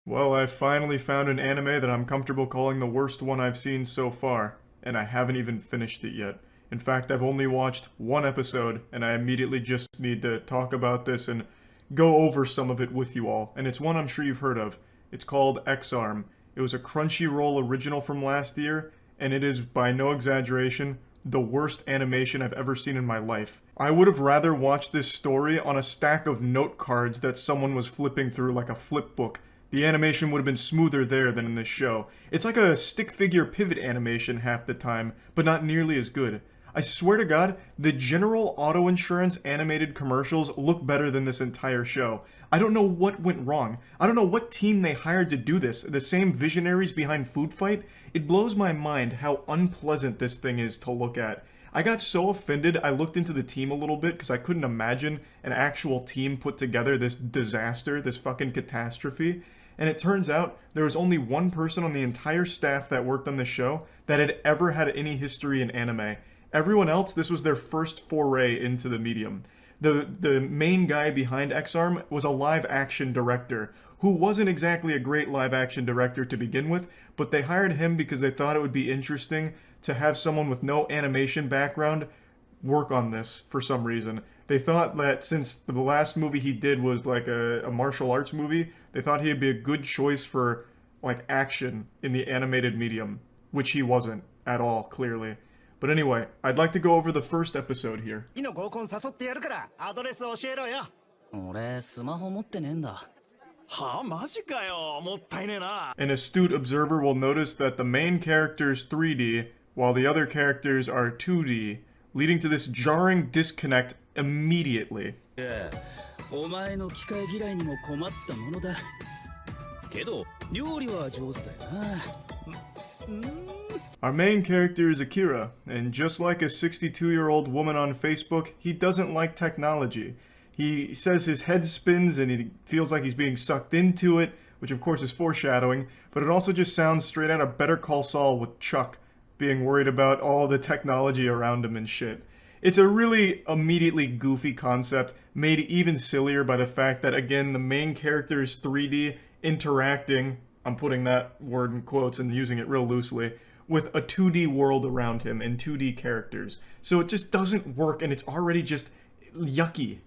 Well, I finally found an anime that I'm comfortable calling the worst one I've seen so far, and I haven't even finished it yet. In fact, I've only watched one episode, and I immediately just need to talk about this and go over some of it with you all, and it's one I'm sure you've heard of. It's called X-Arm. It was a Crunchyroll original from last year, and it is, by no exaggeration, the worst animation I've ever seen in my life. I would have rather watched this story on a stack of note cards that someone was flipping through like a flip book. The animation would have been smoother there than in this show. It's like a stick figure pivot animation half the time, but not nearly as good. I swear to God, the General Auto Insurance animated commercials look better than this entire show. I don't know what went wrong. I don't know what team they hired to do this. The same visionaries behind Food Fight? It blows my mind how unpleasant this thing is to look at. I got so offended, I looked into the team a little bit because I couldn't imagine an actual team put together this disaster, this fucking catastrophe. And it turns out there was only one person on the entire staff that worked on this show that had ever had any history in anime. Everyone else, this was their first foray into the medium. The main guy behind X-Arm was a live-action director, who wasn't exactly a great live-action director to begin with, but they hired him because they thought it would be interesting to have someone with no animation background work on this for some reason. They thought that since the last movie he did was like a martial arts movie, they thought he'd be a good choice for like action in the animated medium, which he wasn't at all, clearly. But anyway, I'd like to go over the first episode here. An astute observer will notice that the main character's 3D, while the other characters are 2D, leading to this jarring disconnect immediately. Our main character is Akira, and just like a 62-year-old woman on Facebook, he doesn't like technology. He says his head spins and he feels like he's being sucked into it, which of course is foreshadowing, but it also just sounds straight out of Better Call Saul with Chuck being worried about all the technology around him and shit. It's a really immediately goofy concept, made even sillier by the fact that, again, the main character is 3D interacting, I'm putting that word in quotes and using it real loosely, with a 2D world around him and 2D characters. So it just doesn't work, and it's already just yucky.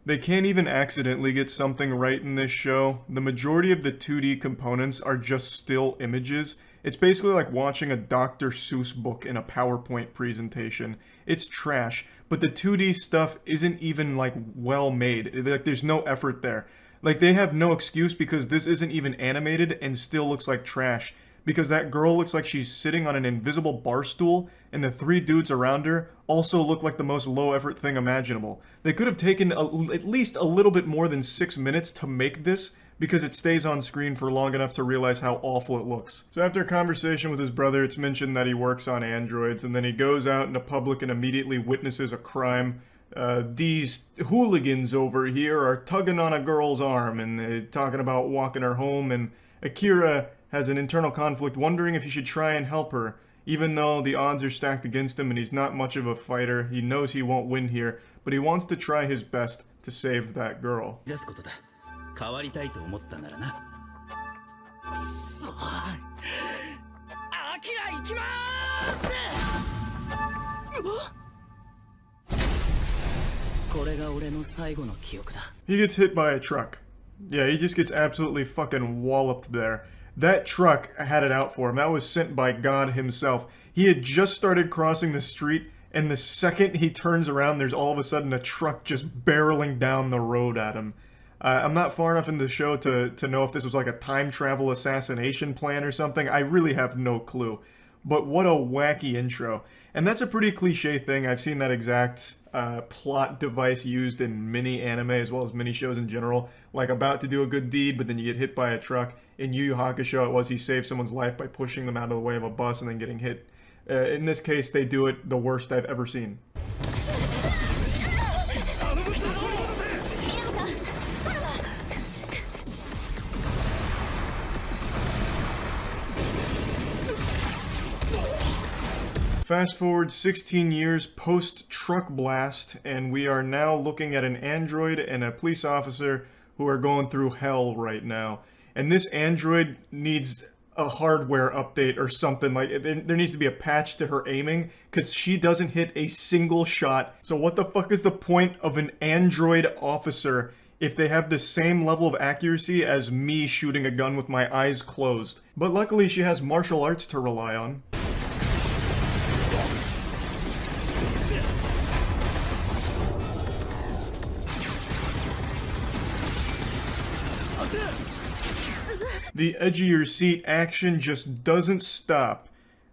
They can't even accidentally get something right in this show. The majority of the 2D components are just still images. It's basically like watching a Dr. Seuss book in a PowerPoint presentation. It's trash, but the 2D stuff isn't even like well made. Like there's no effort there. Like they have no excuse because this isn't even animated and still looks like trash. Because that girl looks like she's sitting on an invisible bar stool, and the three dudes around her also look like the most low-effort thing imaginable. They could have taken at least a little bit more than 6 minutes to make this, because it stays on screen for long enough to realize how awful it looks. So after a conversation with his brother, it's mentioned that he works on androids, and then he goes out into public and immediately witnesses a crime. These hooligans over here are tugging on a girl's arm, and they're talking about walking her home, and Akira has an internal conflict wondering if he should try and help her. Even though the odds are stacked against him and he's not much of a fighter, he knows he won't win here, but he wants to try his best to save that girl. He gets hit by a truck. Yeah, he just gets absolutely fucking walloped there. That truck had it out for him. That was sent by God himself. He had just started crossing the street, and the second he turns around, there's all of a sudden a truck just barreling down the road at him. I'm not far enough into the show to know if this was like a time travel assassination plan or something. I really have no clue. But what a wacky intro. And that's a pretty cliche thing. I've seen that exact plot device used in many anime as well as many shows in general. Like about to do a good deed, but then you get hit by a truck. In Yu Yu Hakusho, it was he saved someone's life by pushing them out of the way of a bus and then getting hit. In this case, they do it the worst I've ever seen. Fast forward 16 years post-truck blast, and we are now looking at an android and a police officer who are going through hell right now. And this android needs a hardware update or something. Like, there needs to be a patch to her aiming, because she doesn't hit a single shot. So what the fuck is the point of an android officer if they have the same level of accuracy as me shooting a gun with my eyes closed? But luckily she has martial arts to rely on. The edgier seat action just doesn't stop,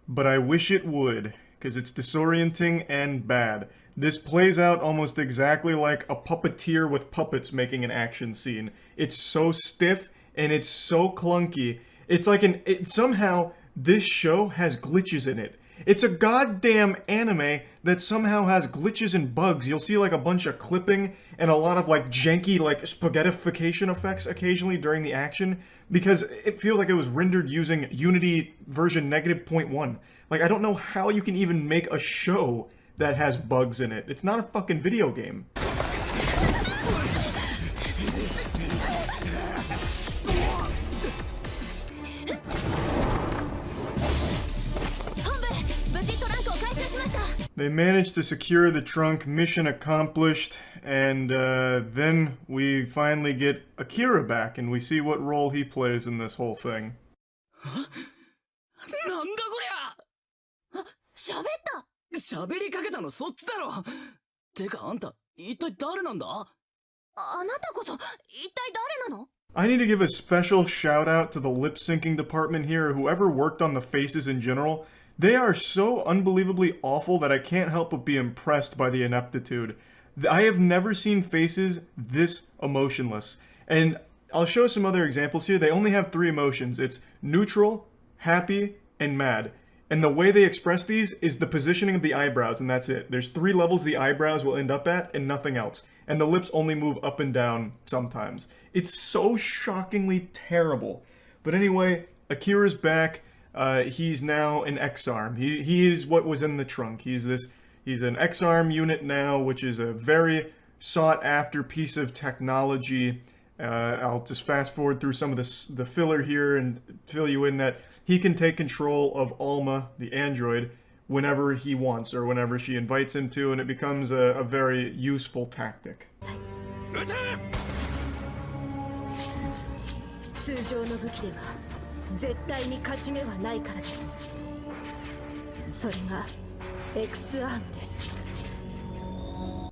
but I wish it would, because it's disorienting and bad. This plays out almost exactly like a puppeteer with puppets making an action scene. It's so stiff and it's so clunky. It's like somehow this show has glitches in it. It's a goddamn anime that somehow has glitches and bugs. You'll see like a bunch of clipping and a lot of like janky like spaghettification effects occasionally during the action, because it feels like it was rendered using Unity version -0.1. Like, I don't know how you can even make a show that has bugs in it. It's not a fucking video game. They managed to secure the trunk, mission accomplished, and then we finally get Akira back, and we see what role he plays in this whole thing. Huh? なんだこりゃ。喋った。喋りかけたのそっちだろ。てかあんた一体誰なんだ？あなたこそ一体誰なの？ I need to give a special shout out to the lip syncing department here, or whoever worked on the faces in general. They are so unbelievably awful that I can't help but be impressed by the ineptitude. I have never seen faces this emotionless. And I'll show some other examples here. They only have 3 emotions. It's neutral, happy, and mad. And the way they express these is the positioning of the eyebrows, and that's it. There's 3 levels the eyebrows will end up at, and nothing else. And the lips only move up and down sometimes. It's so shockingly terrible. But anyway, Akira's back. He's now an X-Arm. He is what was in the trunk. He's an X-Arm unit now, which is a very sought-after piece of technology. I'll just fast forward through some of the filler here and fill you in that he can take control of Alma, the android, whenever he wants or whenever she invites him to, and it becomes a very useful tactic.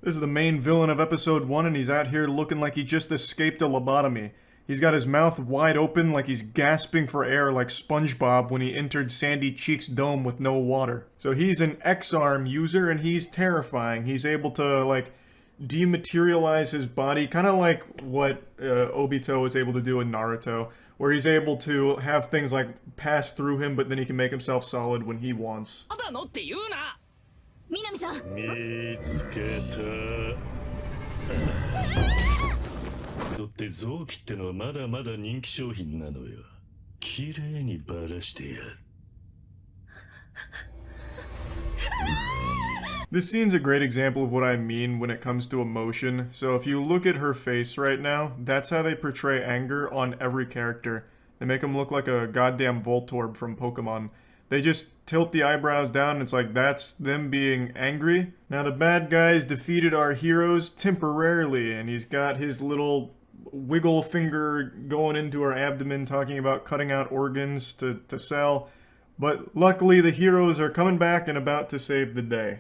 This is the main villain of episode 1, and he's out here looking like he just escaped a lobotomy. He's got his mouth wide open like he's gasping for air like SpongeBob when he entered Sandy Cheek's dome with no water. So he's an X-Arm user, and he's terrifying. He's able to, like, dematerialize his body, kind of like what Obito was able to do in Naruto, where he's able to have things like pass through him, but then he can make himself solid when he wants. This scene's a great example of what I mean when it comes to emotion. So if you look at her face right now, that's how they portray anger on every character. They make them look like a goddamn Voltorb from Pokemon. They just tilt the eyebrows down and it's like that's them being angry. Now the bad guys defeated our heroes temporarily, and he's got his little wiggle finger going into her abdomen talking about cutting out organs to sell. But luckily the heroes are coming back and about to save the day.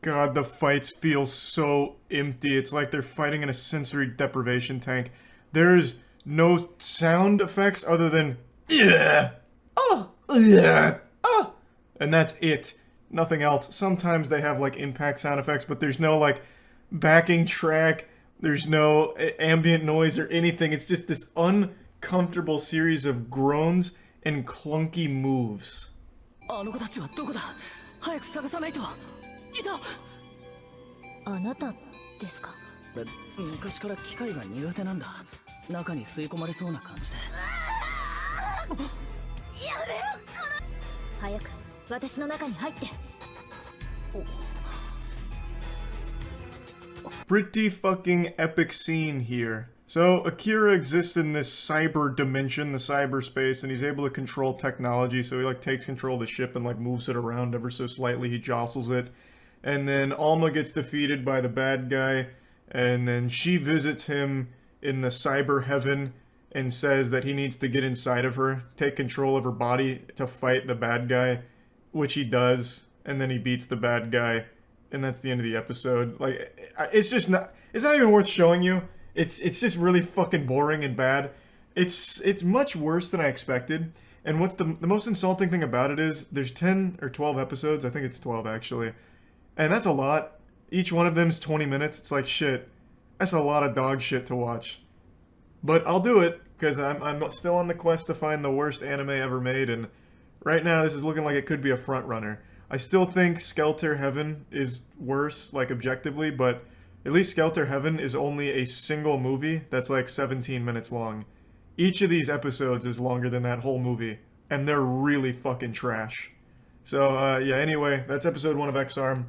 God, the fights feel so empty. It's like they're fighting in a sensory deprivation tank. There's no sound effects other than yeah, oh, yeah, oh, and that's it. Nothing else. Sometimes they have like impact sound effects, but there's no like backing track. There's no ambient noise or anything. It's just this uncomfortable series of groans and clunky moves. ですか？昔から機械が苦手なんだ。中に吸い込まれそうな感じで。やめろ、早く私の中に入って。Pretty fucking epic scene here. So, Akira exists in this cyber dimension, the cyberspace, and he's able to control technology, so he, like, takes control of the ship and, like, moves it around ever so slightly. He jostles it. And then Alma gets defeated by the bad guy, and then she visits him in the cyber heaven and says that he needs to get inside of her, take control of her body to fight the bad guy, which he does, and then he beats the bad guy, and that's the end of the episode. Like, it's just not, it's not even worth showing you. It's just really fucking boring and bad. It's much worse than I expected. And what's the most insulting thing about it is there's 10 or 12 episodes. I think it's 12 actually. And that's a lot. Each one of them's 20 minutes. It's like shit. That's a lot of dog shit to watch. But I'll do it because I'm still on the quest to find the worst anime ever made, and right now this is looking like it could be a front runner. I still think Skelter Heaven is worse, like objectively, but at least Skelter Heaven is only a single movie that's like 17 minutes long. Each of these episodes is longer than that whole movie, and they're really fucking trash. So, yeah, anyway, that's episode 1 of X-Arm.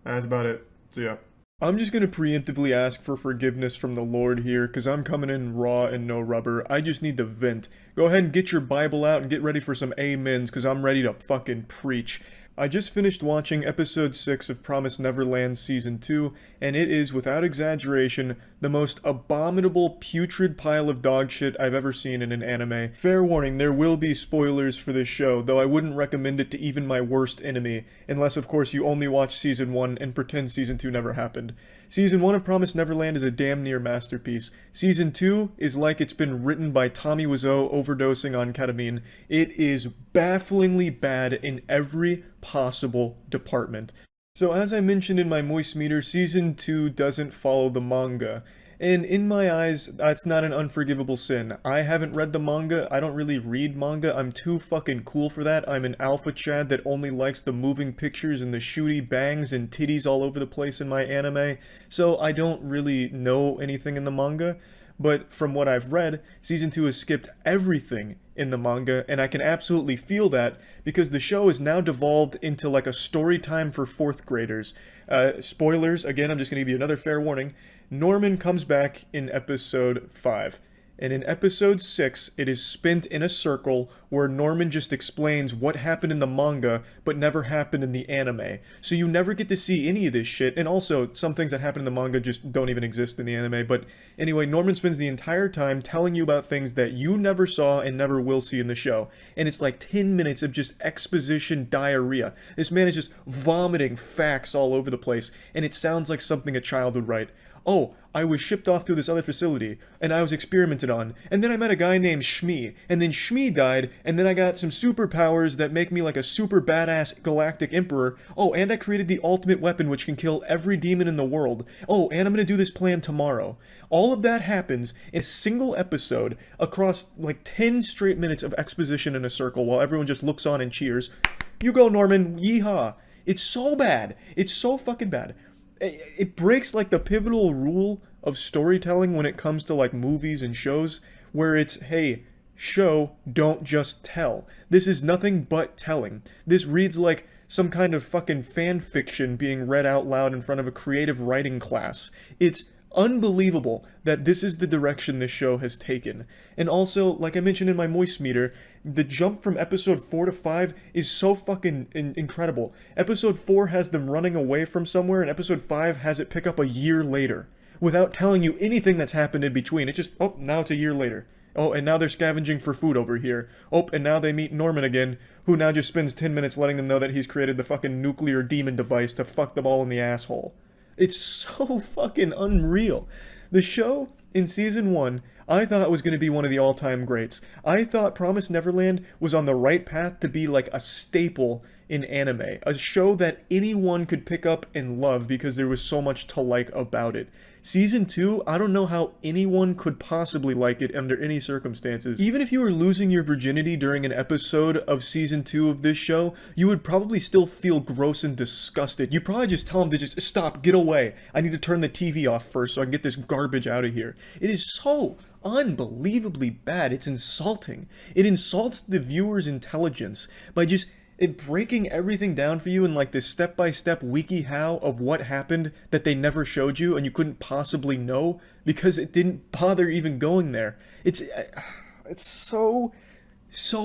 That's about it. So, yeah. I'm just gonna preemptively ask for forgiveness from the Lord here, because I'm coming in raw and no rubber. I just need to vent. Go ahead and get your Bible out and get ready for some amens, because I'm ready to fucking preach. I just finished watching episode 6 of Promised Neverland Season 2, and it is, without exaggeration, the most abominable, putrid pile of dog shit I've ever seen in an anime. Fair warning, there will be spoilers for this show, though I wouldn't recommend it to even my worst enemy, unless of course you only watch Season 1 and pretend Season 2 never happened. Season 1 of Promised Neverland is a damn near masterpiece. Season 2 is like it's been written by Tommy Wiseau overdosing on ketamine. It is bafflingly bad in every possible department. So as I mentioned in my Moist Meter, Season 2 doesn't follow the manga. And in my eyes, that's not an unforgivable sin. I haven't read the manga, I don't really read manga, I'm too fucking cool for that. I'm an alpha chad that only likes the moving pictures and the shooty bangs and titties all over the place in my anime, so I don't really know anything in the manga. But from what I've read, Season 2 has skipped everything in the manga, and I can absolutely feel that, because the show is now devolved into like a story time for 4th graders. Spoilers, again, I'm just going to give you another fair warning. Norman comes back in episode 5. And in episode 6, it is spent in a circle where Norman just explains what happened in the manga, but never happened in the anime. So you never get to see any of this shit, and also, some things that happen in the manga just don't even exist in the anime. But anyway, Norman spends the entire time telling you about things that you never saw and never will see in the show. And it's like 10 minutes of just exposition diarrhea. This man is just vomiting facts all over the place, and it sounds like something a child would write. Oh, I was shipped off to this other facility, and I was experimented on, and then I met a guy named Shmi, and then Shmi died, and then I got some superpowers that make me like a super badass galactic emperor. Oh, and I created the ultimate weapon which can kill every demon in the world. Oh, and I'm gonna do this plan tomorrow. All of that happens in a single episode across like 10 straight minutes of exposition in a circle while everyone just looks on and cheers. You go, Norman, yeehaw. It's so bad. It's so fucking bad. It breaks like the pivotal rule of storytelling when it comes to like movies and shows, where it's, hey, show, don't just tell. This is nothing but telling. This reads like some kind of fucking fan fiction being read out loud in front of a creative writing class. It's unbelievable that this is the direction this show has taken. And also, like I mentioned in my Moist Meter, the jump from episode 4 to 5 is so fucking incredible. Episode 4 has them running away from somewhere, and episode 5 has it pick up a year later, without telling you anything that's happened in between. It's just, oh, now it's a year later. Oh, and now they're scavenging for food over here. Oh, and now they meet Norman again, who now just spends 10 minutes letting them know that he's created the fucking nuclear demon device to fuck them all in the asshole. It's so fucking unreal. The show, in Season 1, I thought was going to be one of the all-time greats. I thought Promised Neverland was on the right path to be like a staple in anime. A show that anyone could pick up and love because there was so much to like about it. Season 2, I don't know how anyone could possibly like it under any circumstances. Even if you were losing your virginity during an episode of Season 2 of this show, you would probably still feel gross and disgusted. You'd probably just tell them to just stop, get away. I need to turn the TV off first so I can get this garbage out of here. It is so unbelievably bad. It's insulting. It insults the viewer's intelligence by just breaking everything down for you in like this step-by-step wiki how of what happened that they never showed you and you couldn't possibly know because it didn't bother even going there. It's so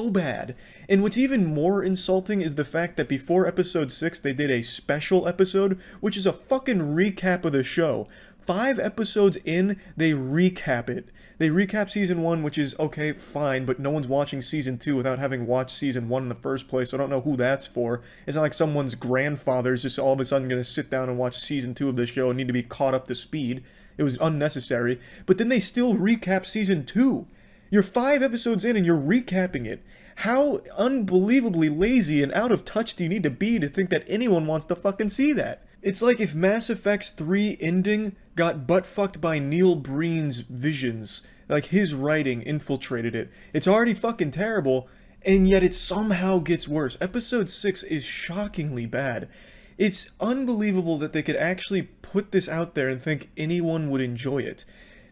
bad. And what's even more insulting is the fact that before episode 6 they did a special episode which is a fucking recap of the show. 5 episodes in, they recap it. They recap season 1, which is okay, fine, but no one's watching season 2 without having watched season 1 in the first place, so I don't know who that's for. It's not like someone's grandfather's just all of a sudden gonna sit down and watch season 2 of the show and need to be caught up to speed. It was unnecessary. But then they still recap season 2. You're 5 episodes in and you're recapping it. How unbelievably lazy and out of touch do you need to be to think that anyone wants to fucking see that? It's like if Mass Effect's 3 ending got butt-fucked by Neil Breen's visions. Like, his writing infiltrated it. It's already fucking terrible, and yet it somehow gets worse. Episode 6 is shockingly bad. It's unbelievable that they could actually put this out there and think anyone would enjoy it.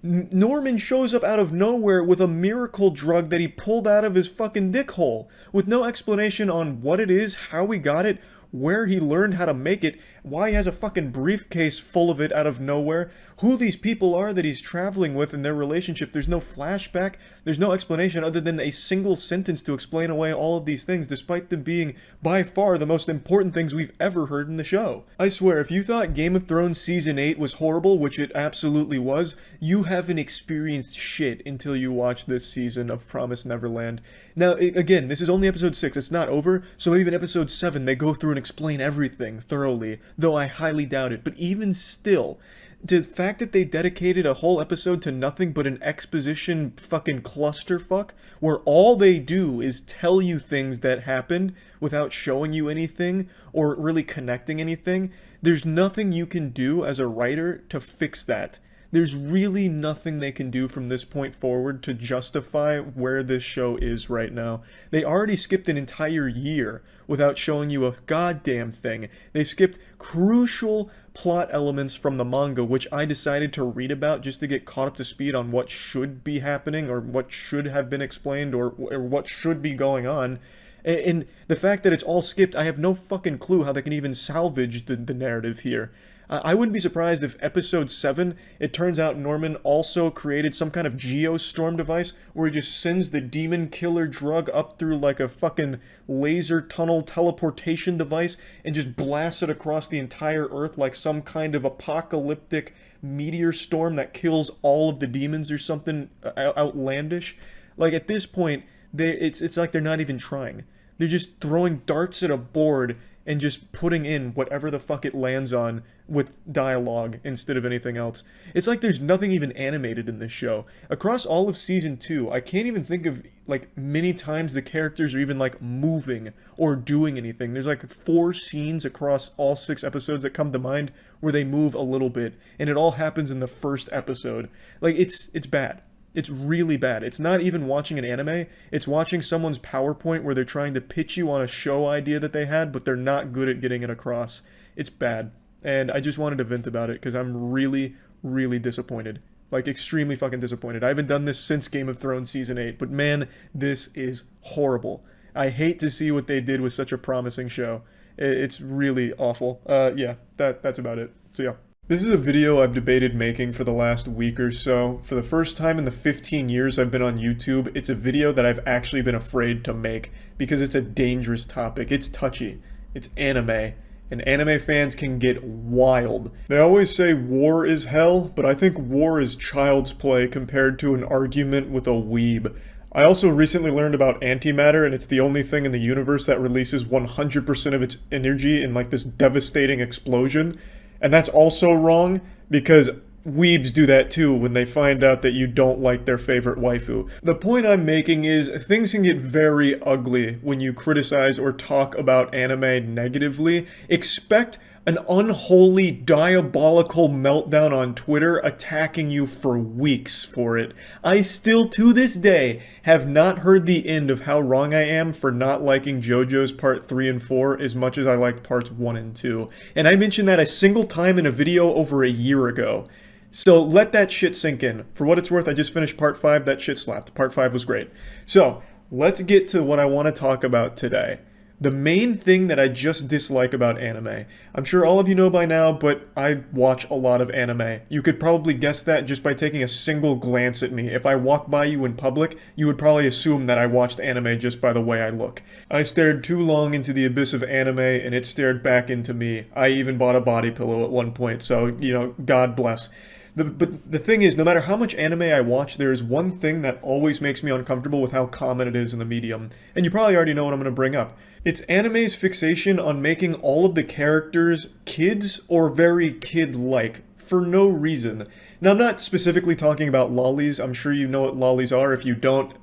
Norman shows up out of nowhere with a miracle drug that he pulled out of his fucking dick hole, with no explanation on what it is, how he got it, where he learned how to make it, why he has a fucking briefcase full of it out of nowhere, who these people are that he's traveling with in their relationship. There's no flashback, there's no explanation other than a single sentence to explain away all of these things, despite them being by far the most important things we've ever heard in the show. I swear, if you thought Game of Thrones Season 8 was horrible, which it absolutely was, you haven't experienced shit until you watch this season of Promised Neverland. Now, again, this is only episode 6, it's not over, so maybe in episode 7 they go through and explain everything thoroughly, though I highly doubt it. But even still, the fact that they dedicated a whole episode to nothing but an exposition fucking clusterfuck, where all they do is tell you things that happened without showing you anything or really connecting anything, there's nothing you can do as a writer to fix that. There's really nothing they can do from this point forward to justify where this show is right now. They already skipped an entire year without showing you a goddamn thing. They skipped crucial plot elements from the manga, which I decided to read about just to get caught up to speed on what should be happening or what should have been explained or what should be going on. And the fact that it's all skipped, I have no fucking clue how they can even salvage the narrative here. I wouldn't be surprised if episode 7, it turns out Norman also created some kind of geostorm device where he just sends the demon killer drug up through like a fucking laser tunnel teleportation device and just blasts it across the entire Earth like some kind of apocalyptic meteor storm that kills all of the demons or something outlandish. Like, at this point, it's like they're not even trying. They're just throwing darts at a board and just putting in whatever the fuck it lands on with dialogue instead of anything else. It's like there's nothing even animated in this show. Across all of season 2, I can't even think of like many times the characters are even like moving or doing anything. There's like 4 scenes across all 6 episodes that come to mind where they move a little bit, and it all happens in the first episode. Like, it's bad. It's really bad. It's not even watching an anime, it's watching someone's PowerPoint where they're trying to pitch you on a show idea that they had, but they're not good at getting it across. It's bad. And I just wanted to vent about it because I'm really, really disappointed. Like, extremely fucking disappointed. I haven't done this since Game of Thrones Season 8, but man, this is horrible. I hate to see what they did with such a promising show. It's really awful. Yeah, that's about it. So yeah. This is a video I've debated making for the last week or so. For the first time in the 15 years I've been on YouTube, it's a video that I've actually been afraid to make because it's a dangerous topic. It's touchy. It's anime. And anime fans can get wild. They always say war is hell, but I think war is child's play compared to an argument with a weeb. I also recently learned about antimatter, and it's the only thing in the universe that releases 100% of its energy in like this devastating explosion. And that's also wrong, because weebs do that too when they find out that you don't like their favorite waifu. The point I'm making is, things can get very ugly when you criticize or talk about anime negatively. Expect an unholy, diabolical meltdown on Twitter attacking you for weeks for it. I still, to this day, have not heard the end of how wrong I am for not liking JoJo's Part 3 and 4 as much as I liked Parts 1 and 2. And I mentioned that a single time in a video over a year ago. So let that shit sink in. For what it's worth, I just finished Part 5, that shit slapped. Part 5 was great. So, let's get to what I want to talk about today. The main thing that I just dislike about anime. I'm sure all of you know by now, but I watch a lot of anime. You could probably guess that just by taking a single glance at me. If I walk by you in public, you would probably assume that I watched anime just by the way I look. I stared too long into the abyss of anime, and it stared back into me. I even bought a body pillow at one point, so, God bless. But the thing is, no matter how much anime I watch, there is one thing that always makes me uncomfortable with how common it is in the medium. And you probably already know what I'm going to bring up. It's anime's fixation on making all of the characters kids or very kid-like, for no reason. Now, I'm not specifically talking about lollies. I'm sure you know what lollies are. If you don't,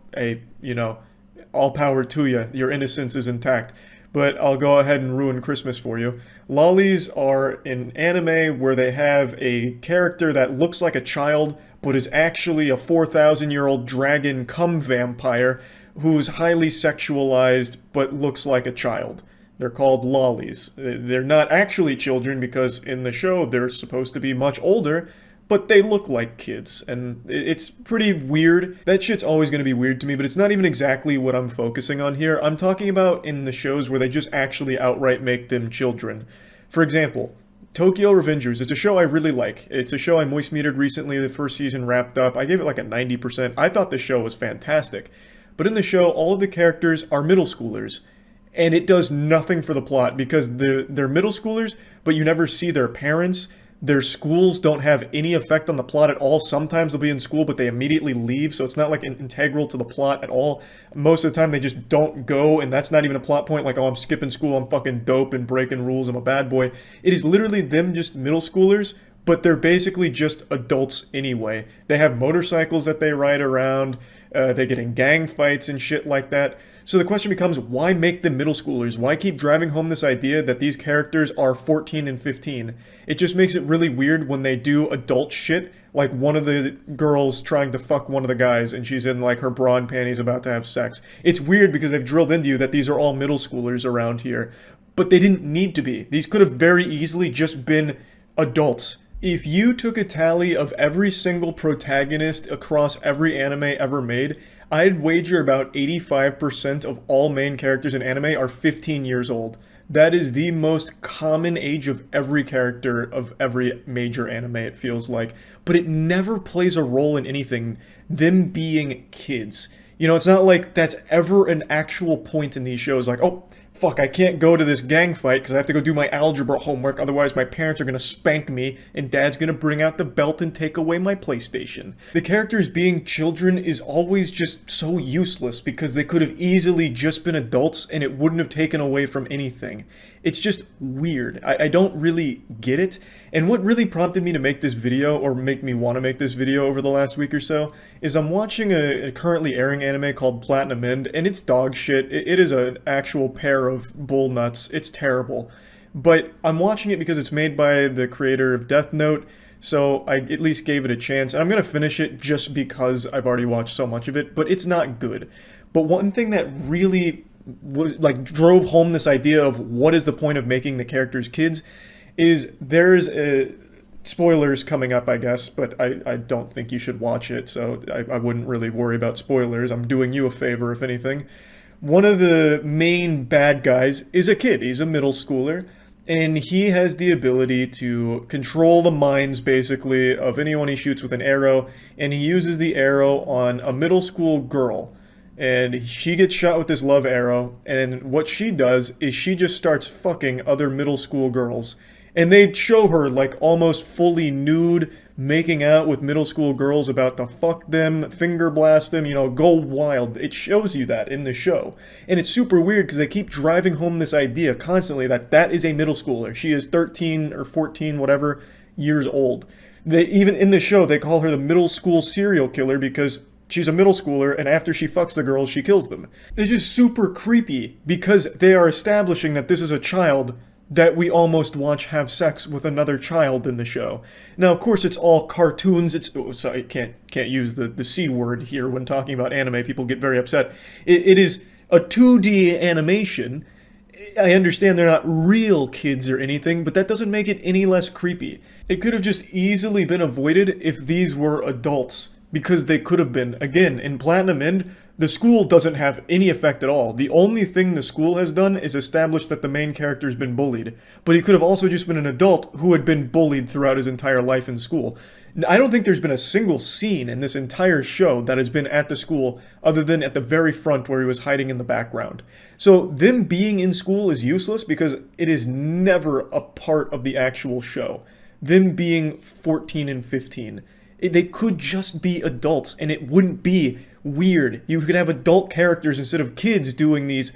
all power to you. Your innocence is intact. But I'll go ahead and ruin Christmas for you. Lollies are an anime where they have a character that looks like a child, but is actually a 4,000-year-old dragon cum vampire who's highly sexualized, but looks like a child. They're called lollies. They're not actually children because in the show they're supposed to be much older, but they look like kids, and it's pretty weird. That shit's always going to be weird to me, but it's not even exactly what I'm focusing on here. I'm talking about in the shows where they just actually outright make them children. For example, Tokyo Revengers. It's a show I really like. It's a show I moist metered recently. The first season wrapped up. I gave it like a 90%. I thought the show was fantastic. But in the show, all of the characters are middle schoolers. And it does nothing for the plot because they're middle schoolers, but you never see their parents. Their schools don't have any effect on the plot at all. Sometimes they'll be in school, but they immediately leave, so it's not like integral to the plot at all. Most of the time, they just don't go, and that's not even a plot point, like, oh, I'm skipping school, I'm fucking dope and breaking rules, I'm a bad boy. It is literally them just middle schoolers, but they're basically just adults anyway. They have motorcycles that they ride around, they get in gang fights and shit like that. So the question becomes, why make them middle schoolers? Why keep driving home this idea that these characters are 14 and 15? It just makes it really weird when they do adult shit, like one of the girls trying to fuck one of the guys and she's in like her bra and panties about to have sex. It's weird because they've drilled into you that these are all middle schoolers around here. But they didn't need to be. These could have very easily just been adults. If you took a tally of every single protagonist across every anime ever made, I'd wager about 85% of all main characters in anime are 15 years old. That is the most common age of every character of every major anime, it feels like. But it never plays a role in anything, them being kids. It's not like that's ever an actual point in these shows, like, oh, fuck, I can't go to this gang fight because I have to go do my algebra homework, otherwise my parents are going to spank me and dad's going to bring out the belt and take away my PlayStation. The characters being children is always just so useless because they could have easily just been adults and it wouldn't have taken away from anything. It's just weird. I don't really get it. And what really prompted me to make this video, or make me want to make this video over the last week or so, is I'm watching a currently airing anime called Platinum End, and it's dog shit. It is an actual pair of bull nuts. It's terrible. But I'm watching it because it's made by the creator of Death Note, so I at least gave it a chance. And I'm going to finish it just because I've already watched so much of it, but it's not good. But one thing that really was like drove home this idea of what is the point of making the characters kids is there's spoilers coming up, I guess, but I don't think you should watch it, so I wouldn't really worry about spoilers. I'm doing you a favor, if anything. One of the main bad guys is a kid. He's a middle schooler, and he has the ability to control the minds, basically, of anyone he shoots with an arrow, and he uses the arrow on a middle school girl. And she gets shot with this love arrow, and what she does is she just starts fucking other middle school girls. And they show her, like, almost fully nude, making out with middle school girls about to fuck them, finger blast them, go wild. It shows you that in the show. And it's super weird because they keep driving home this idea constantly that that is a middle schooler. She is 13 or 14, whatever, years old. Even in the show, they call her the middle school serial killer because she's a middle schooler, and after she fucks the girls, she kills them. It's just super creepy, because they are establishing that this is a child that we almost watch have sex with another child in the show. Now, of course, it's all cartoons. Sorry, can't use the C word here when talking about anime. People get very upset. It is a 2D animation. I understand they're not real kids or anything, but that doesn't make it any less creepy. It could have just easily been avoided if these were adults, because they could have been. Again, in Platinum End, the school doesn't have any effect at all. The only thing the school has done is establish that the main character's been bullied. But he could have also just been an adult who had been bullied throughout his entire life in school. I don't think there's been a single scene in this entire show that has been at the school other than at the very front where he was hiding in the background. So them being in school is useless because it is never a part of the actual show. Them being 14 and 15. They could just be adults and it wouldn't be weird. You could have adult characters instead of kids doing these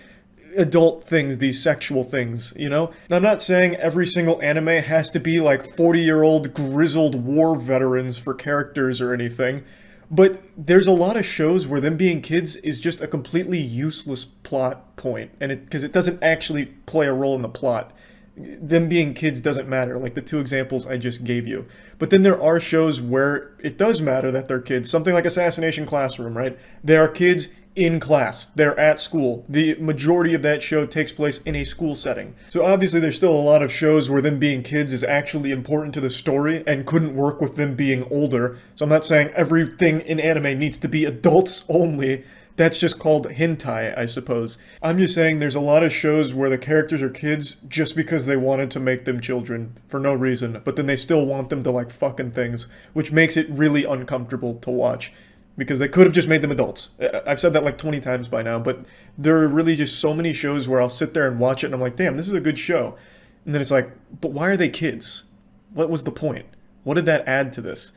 adult things, these sexual things, you know? And I'm not saying every single anime has to be like 40-year-old grizzled war veterans for characters or anything, but there's a lot of shows where them being kids is just a completely useless plot point, and because it doesn't actually play a role in the plot. Them being kids doesn't matter, like the two examples I just gave you. But then there are shows where it does matter that they're kids. Something like Assassination Classroom, right? They are kids in class. They're at school. The majority of that show takes place in a school setting. So obviously there's still a lot of shows where them being kids is actually important to the story and couldn't work with them being older. So I'm not saying everything in anime needs to be adults only. That's just called hentai, I suppose. I'm just saying there's a lot of shows where the characters are kids just because they wanted to make them children for no reason, but then they still want them to like fucking things, which makes it really uncomfortable to watch. Because they could have just made them adults. I've said that like 20 times by now, but there are really just so many shows where I'll sit there and watch it and I'm like, damn, this is a good show. And then it's like, but why are they kids? What was the point? What did that add to this?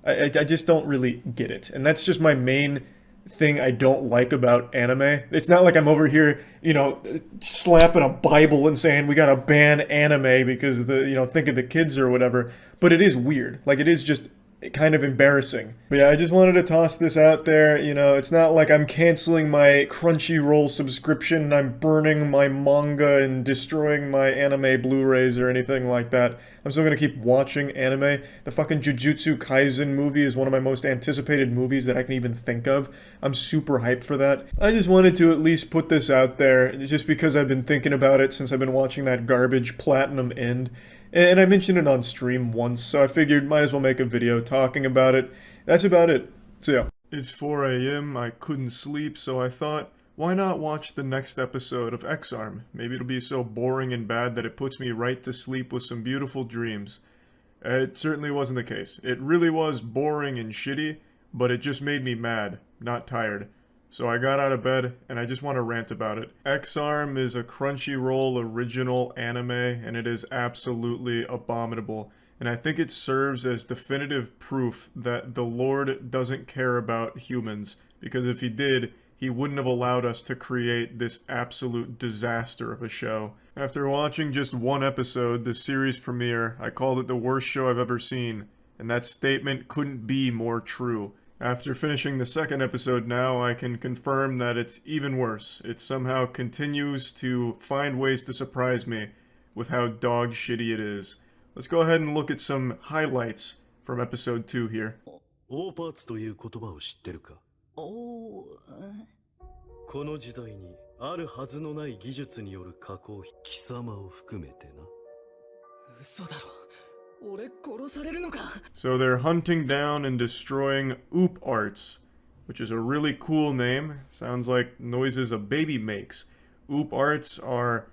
I just don't really get it. And that's just my main thing I don't like about anime. It's not like I'm over here, you know, slapping a Bible and saying we gotta ban anime because think of the kids or whatever. But it is weird. Like, it is just kind of embarrassing. But yeah, I just wanted to toss this out there. You know, it's not like I'm canceling my Crunchyroll subscription and I'm burning my manga and destroying my anime Blu-rays or anything like that. I'm still gonna keep watching anime. The fucking Jujutsu Kaisen movie is one of my most anticipated movies that I can even think of. I'm super hyped for that. I just wanted to at least put this out there, just because I've been thinking about it since I've been watching that garbage Platinum End. And I mentioned it on stream once, so I figured might as well make a video talking about it. That's about it. So yeah. It's 4 a.m., I couldn't sleep, so I thought, why not watch the next episode of X-Arm? Maybe it'll be so boring and bad that it puts me right to sleep with some beautiful dreams. It certainly wasn't the case. It really was boring and shitty, but it just made me mad, not tired. So I got out of bed, and I just want to rant about it. X-Arm is a Crunchyroll original anime, and it is absolutely abominable. And I think it serves as definitive proof that the Lord doesn't care about humans, because if he did, he wouldn't have allowed us to create this absolute disaster of a show. After watching just one episode, the series premiere, I called it the worst show I've ever seen, and that statement couldn't be more true. After finishing the second episode now, I can confirm that it's even worse. It somehow continues to find ways to surprise me with how dog shitty it is. Let's go ahead and look at some highlights from episode 2 here. オーパーツという言葉を知ってるか？この時代にあるはずのない技術による加工費、貴様を含めてな。嘘だろ。俺殺されるのか。 So they're hunting down and destroying oop arts, which is a really cool name. Sounds like noises a baby makes. Oop arts are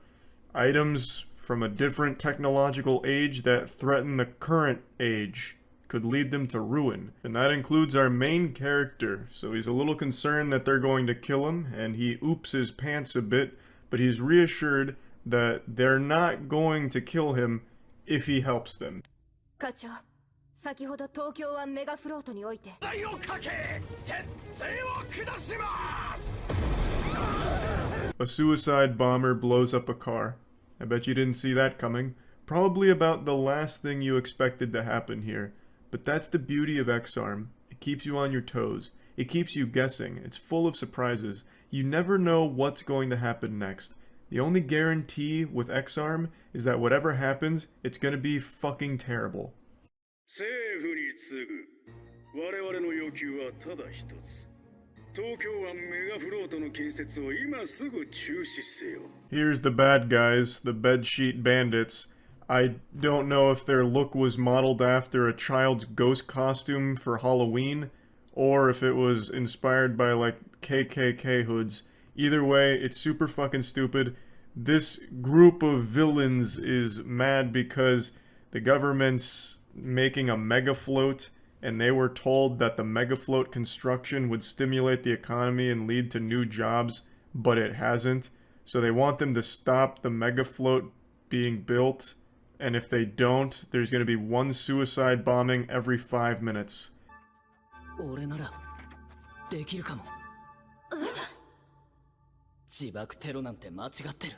items from a different technological age that threaten the current age. Could lead them to ruin. And that includes our main character. So he's a little concerned that they're going to kill him, and he oops his pants a bit, but he's reassured that they're not going to kill him if he helps them. 課長、先ほど東京湾メガフロートにおいて台をかけ、鉄槌を下します。 A suicide bomber blows up a car. I bet you didn't see that coming. Probably about the last thing you expected to happen here. But that's the beauty of X-Arm. It keeps you on your toes. It keeps you guessing. It's full of surprises. You never know what's going to happen next. The only guarantee with X-Arm is that whatever happens, it's gonna be fucking terrible. 政府に次ぐ我々の要求はただ一つ東京湾メガフロートの建設を今すぐ中止せよ Here's the bad guys, the bedsheet bandits. I don't know if their look was modeled after a child's ghost costume for Halloween, or if it was inspired by, like, KKK hoods. Either way, it's super fucking stupid. This group of villains is mad because the government's making a mega float, and they were told that the mega float construction would stimulate the economy and lead to new jobs, but it hasn't. So they want them to stop the mega float being built, and if they don't, there's going to be one suicide bombing every 5 minutes. 俺ならできるかも。自爆テロなんて間違ってる。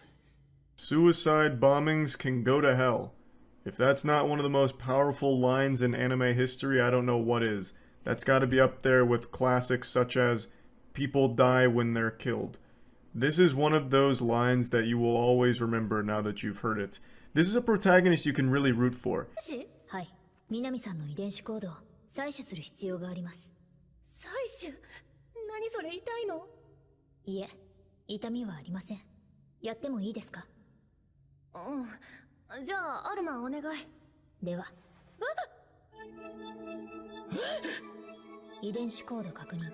Suicide bombings can go to hell. If that's not one of the most powerful lines in anime history, I don't know what is. That's gotta be up there with classics such as, people die when they're killed. This is one of those lines that you will always remember now that you've heard it. This is a protagonist you can really root for. はい、南さんの遺伝子コードを採取する必要があります。採取？何それ、痛いの？いえ、痛みはありません。やってもいいですか？じゃあ、アルマお願い。では。遺伝子コード確認。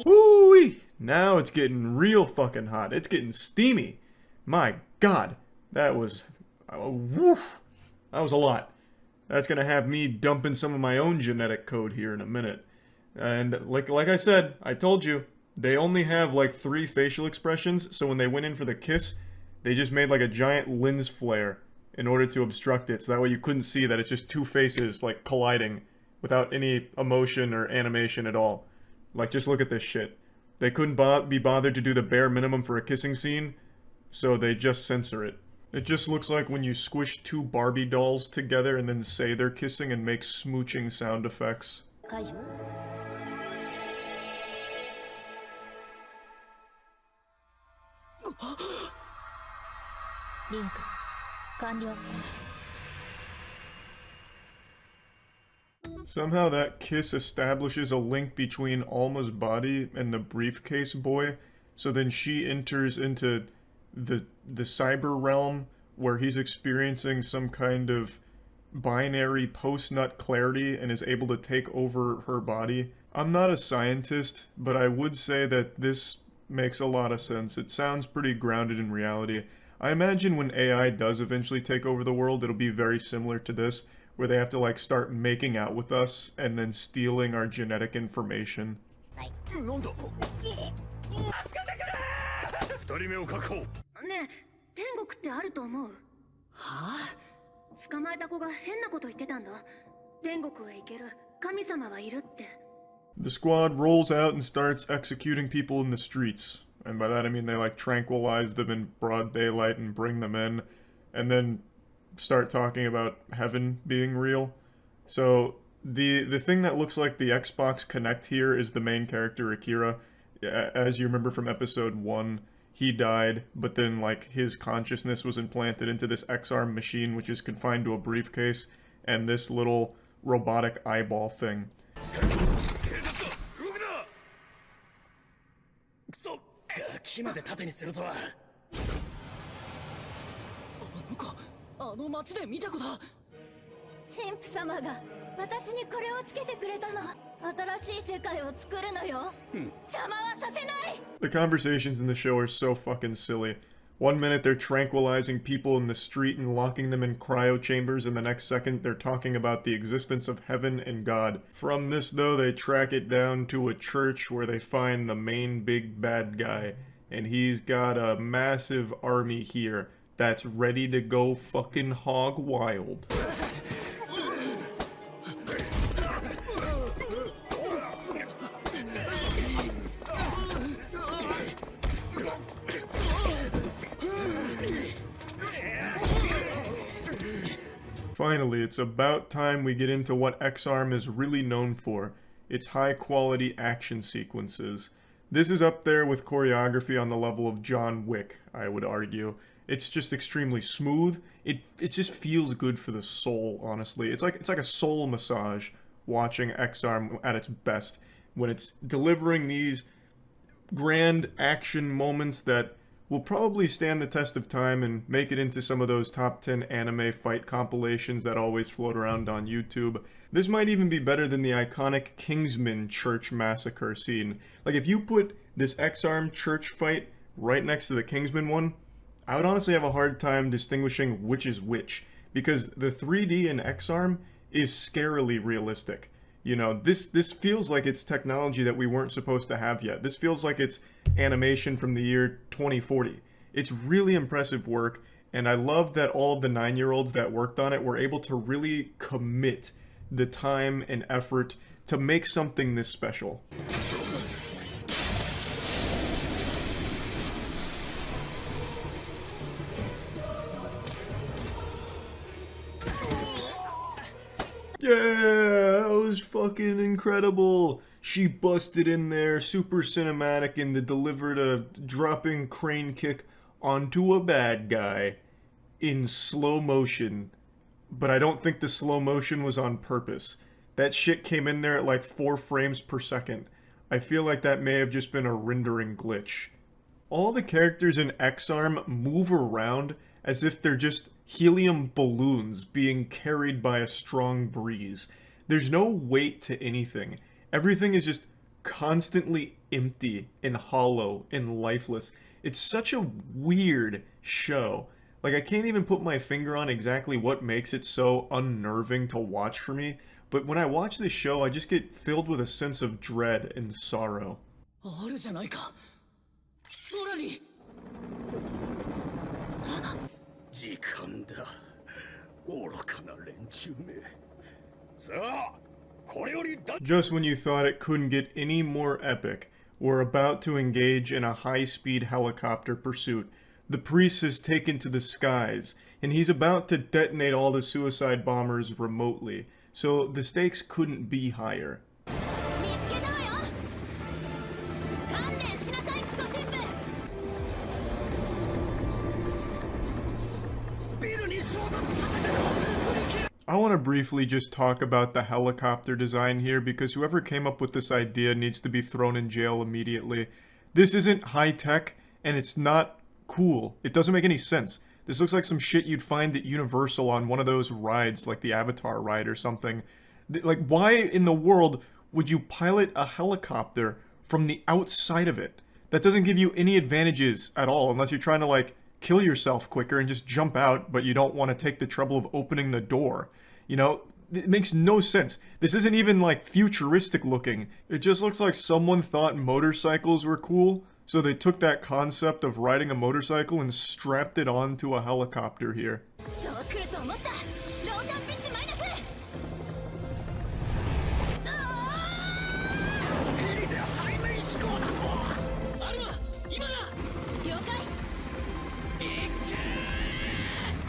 Woo-wee! Now it's getting real fucking hot. It's getting steamy. My god. That was... woof. That was a lot. That's gonna have me dumping some of my own genetic code here in a minute. And like I said, I told you, they only have like 3 facial expressions, so when they went in for the kiss, they just made like a giant lens flare in order to obstruct it, so that way you couldn't see that it's just 2 faces like colliding without any emotion or animation at all. Like, just look at this shit. They couldn't be bothered to do the bare minimum for a kissing scene, so they just censor it. It just looks like when you squish 2 Barbie dolls together and then say they're kissing and make smooching sound effects. リンク完了。 Somehow that kiss establishes a link between Alma's body and the briefcase boy, so then she enters into the cyber realm where he's experiencing some kind of binary post-nut clarity and is able to take over her body. I'm not a scientist, but I would say that this makes a lot of sense. It sounds pretty grounded in reality. I imagine when AI does eventually take over the world, it'll be very similar to this, where they have to like start making out with us and then stealing our genetic information. 二人目を確保ねえ、天国ってあると思う？はあ？捕まえた子が変なこと言ってたんだ。天国へ行ける神様はいるって。The squad rolls out and starts executing people in the streets. And by that I mean they like tranquilize them in broad daylight and bring them in, and then start talking about heaven being real. So the thing that looks like the Xbox Kinect here is the main character, Akira. As you remember from episode 1, he died, but then like his consciousness was implanted into this X-Arm machine, which is confined to a briefcase, and this little robotic eyeball thing. そっか、木まで盾にするとは。あの町で見た子だ。神父様が私にこれをつけてくれたの。新しい世界を作るのよ。邪魔はさせない。 The conversations in the show are so fucking silly. One minute they're tranquilizing people in the street and locking them in cryo chambers, and the next second they're talking about the existence of heaven and God. From this though, they track it down to a church where they find the main big bad guy, and he's got a massive army here that's ready to go fucking hog wild. Finally, it's about time we get into what X-Arm is really known for, its high-quality action sequences. This is up there with choreography on the level of John Wick, I would argue. It's just extremely smooth. It just feels good for the soul, honestly. It's like a soul massage watching X-Arm at its best when it's delivering these grand action moments that will probably stand the test of time and make it into some of those top 10 anime fight compilations that always float around on YouTube. This might even be better than the iconic Kingsman church massacre scene. Like, if you put this X-Arm church fight right next to the Kingsman one, I would honestly have a hard time distinguishing which is which, because the 3D in X-Arm is scarily realistic. You know, this feels like it's technology that we weren't supposed to have yet. This feels like it's animation from the year 2040. It's really impressive work, and I love that all of the 9-year-olds that worked on it were able to really commit the time and effort to make something this special. Yeah, that was fucking incredible. She busted in there, super cinematic, and delivered a dropping crane kick onto a bad guy in slow motion. But I don't think the slow motion was on purpose. That shit came in there at like 4 frames per second. I feel like that may have just been a rendering glitch. All the characters in X-Arm move around as if they're just helium balloons being carried by a strong breeze. There's no weight to anything. Everything is just constantly empty and hollow and lifeless. It's such a weird show. Like, I can't even put my finger on exactly what makes it so unnerving to watch for me, but when I watch this show, I just get filled with a sense of dread and sorrow. あるじゃないか。空に。時間だ。愚かな連中め。さあ、これよりだ。 Just when you thought it couldn't get any more epic, we're about to engage in a high-speed helicopter pursuit. The priest has taken to the skies, and he's about to detonate all the suicide bombers remotely, so the stakes couldn't be higher. I want to briefly just talk about the helicopter design here, because whoever came up with this idea needs to be thrown in jail immediately. This isn't high-tech, and it's not cool. It doesn't make any sense. This looks like some shit you'd find at Universal on one of those rides, like the Avatar ride or something. Like, why in the world would you pilot a helicopter from the outside of it? That doesn't give you any advantages at all, unless you're trying to, like, kill yourself quicker and just jump out, but you don't want to take the trouble of opening the door. You know, it makes no sense. This isn't even, like, futuristic looking. It just looks like someone thought motorcycles were cool, so they took that concept of riding a motorcycle and strapped it onto a helicopter here.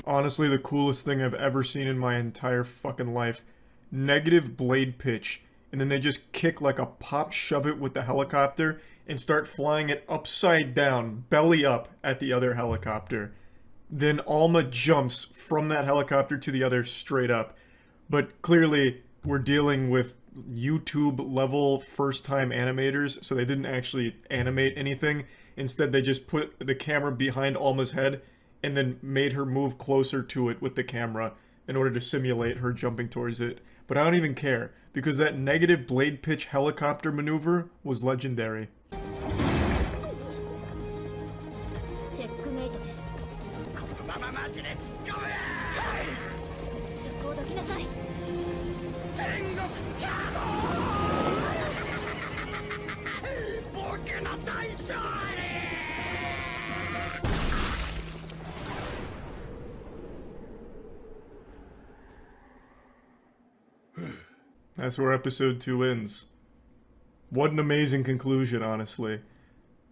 Honestly, the coolest thing I've ever seen in my entire fucking life. Negative blade pitch, and then they just kick like a pop shove it with the helicopter and start flying it upside down, belly up, at the other helicopter. Then Alma jumps from that helicopter to the other straight up. But clearly, we're dealing with YouTube-level first-time animators, so they didn't actually animate anything. Instead, they just put the camera behind Alma's head and then made her move closer to it with the camera in order to simulate her jumping towards it. But I don't even care, because that negative blade pitch helicopter maneuver was legendary. That's where episode 2 ends. What an amazing conclusion, honestly.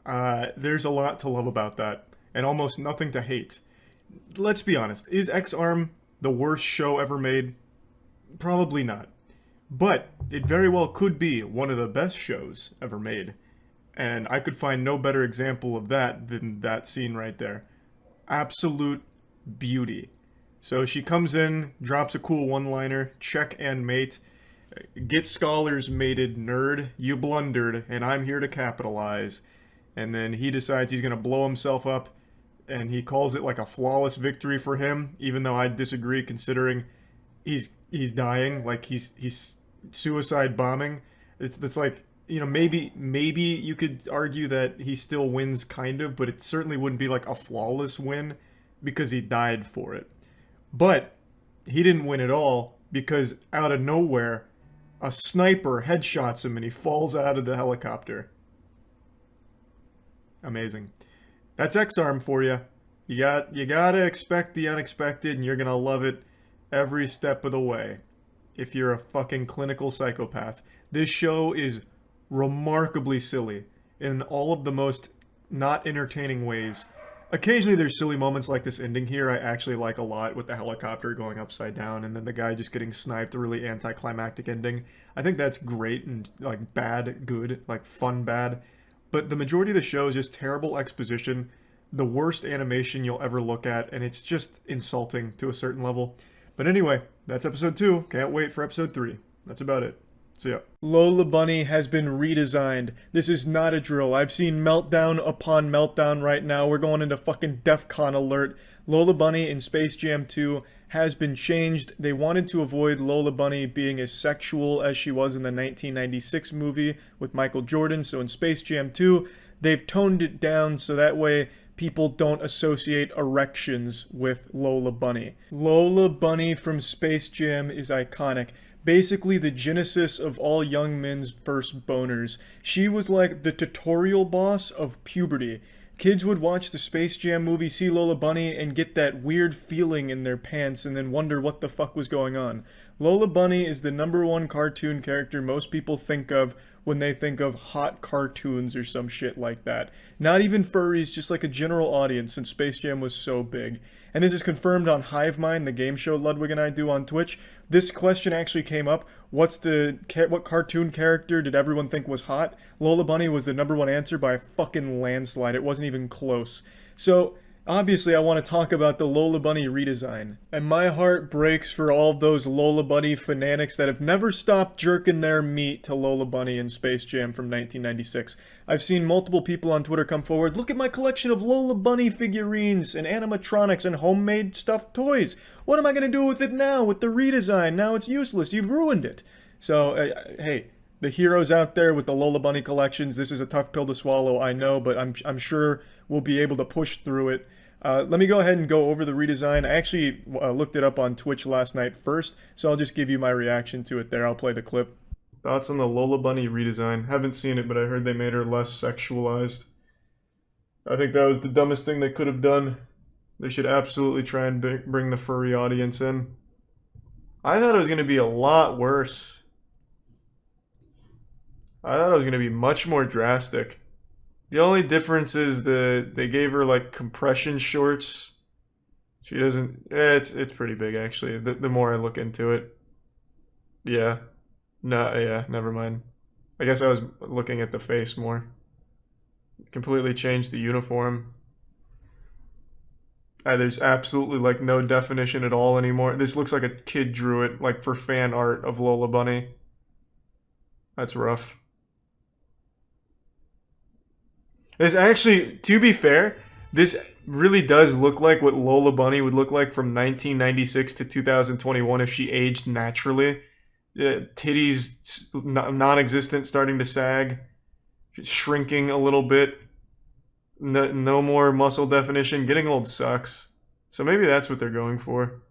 There's a lot to love about that, and almost nothing to hate. Let's be honest, is X-Arm the worst show ever made? Probably not. But it very well could be one of the best shows ever made. And I could find no better example of that than that scene right there. absolute beauty. So she comes in, drops a cool one-liner, check and mate. Get scholars mated, nerd. You blundered, and I'm here to capitalize. And then he decides he's gonna blow himself up, and he calls it like a flawless victory for him, even though I disagree considering he's dying, like he's suicide bombing. It's like, you know, maybe you could argue that he still wins kind of, but it certainly wouldn't be like a flawless win because he died for it. But he didn't win at all because out of nowhere a sniper headshots him and he falls out of the helicopter. Amazing. That's X-Arm for you. You gotta expect the unexpected, and you're gonna love it every step of the way. If you're a fucking clinical psychopath. This show is remarkably silly in all of the most not entertaining ways. Occasionally there's silly moments like this ending here I actually like a lot, with the helicopter going upside down and then the guy just getting sniped, a really anticlimactic ending. I think that's great and like bad good, like fun bad. But the majority of the show is just terrible exposition, the worst animation you'll ever look at, and it's just insulting to a certain level. But anyway, that's episode 2. Can't wait for episode 3. That's about it. See ya. Lola Bunny has been redesigned. This is not a drill. I've seen meltdown upon meltdown right now. We're going into fucking DEFCON alert. Lola Bunny in Space Jam 2 has been changed. They wanted to avoid Lola Bunny being as sexual as she was in the 1996 movie with Michael Jordan. So in Space Jam 2, they've toned it down so that way people don't associate erections with Lola Bunny. Lola Bunny from Space Jam is iconic. Basically the genesis of all young men's first boners. She was like the tutorial boss of puberty. Kids would watch the Space Jam movie, see Lola Bunny, and get that weird feeling in their pants and then wonder what the fuck was going on. Lola Bunny is the #1 cartoon character most people think of when they think of hot cartoons or some shit like that. Not even furries, just like a general audience, since Space Jam was so big. And this is confirmed on Hivemind, the game show Ludwig and I do on Twitch. This question actually came up. What cartoon character did everyone think was hot? Lola Bunny was the #1 answer by a fucking landslide. It wasn't even close. So, obviously I want to talk about the Lola Bunny redesign. And my heart breaks for all of those Lola Bunny fanatics that have never stopped jerking their meat to Lola Bunny in Space Jam from 1996. I've seen multiple people on Twitter come forward, look at my collection of Lola Bunny figurines and animatronics and homemade stuffed toys. What am I going to do with it now with the redesign? Now it's useless. You've ruined it. So, hey, the heroes out there with the Lola Bunny collections, this is a tough pill to swallow, I know, but I'm sure we'll be able to push through it. Let me go ahead and go over the redesign. I actually looked it up on Twitch last night first, so I'll just give you my reaction to it there. I'll play the clip. Thoughts on the Lola Bunny redesign? Haven't seen it, but I heard they made her less sexualized. I think that was the dumbest thing they could have done. They should absolutely try and bring the furry audience in. I thought it was going to be a lot worse. I thought it was going to be much more drastic. The only difference is they gave her like compression shorts. She doesn't. It's pretty big actually. The more I look into it, yeah, no, yeah, never mind. I guess I was looking at the face more. Completely changed the uniform. There's absolutely like no definition at all anymore. This looks like a kid drew it, like for fan art of Lola Bunny. That's rough. This actually, to be fair, this really does look like what Lola Bunny would look like from 1996 to 2021 if she aged naturally. Titties non-existent, starting to sag, shrinking a little bit. No more muscle definition. Getting old sucks. So maybe that's what they're going for.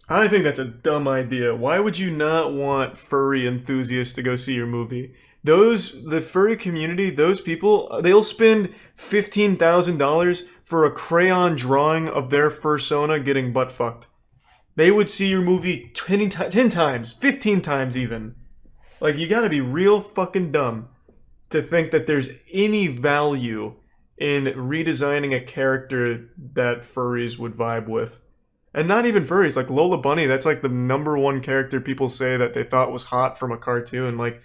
I think that's a dumb idea. Why would you not want furry enthusiasts to go see your movie? The furry community, those people, they'll spend $15,000 for a crayon drawing of their fursona getting butt fucked. They would see your movie 10 times, 15 times even. Like, you gotta be real fucking dumb to think that there's any value in redesigning a character that furries would vibe with. And not even furries, like Lola Bunny, that's like the #1 character people say that they thought was hot from a cartoon. Like,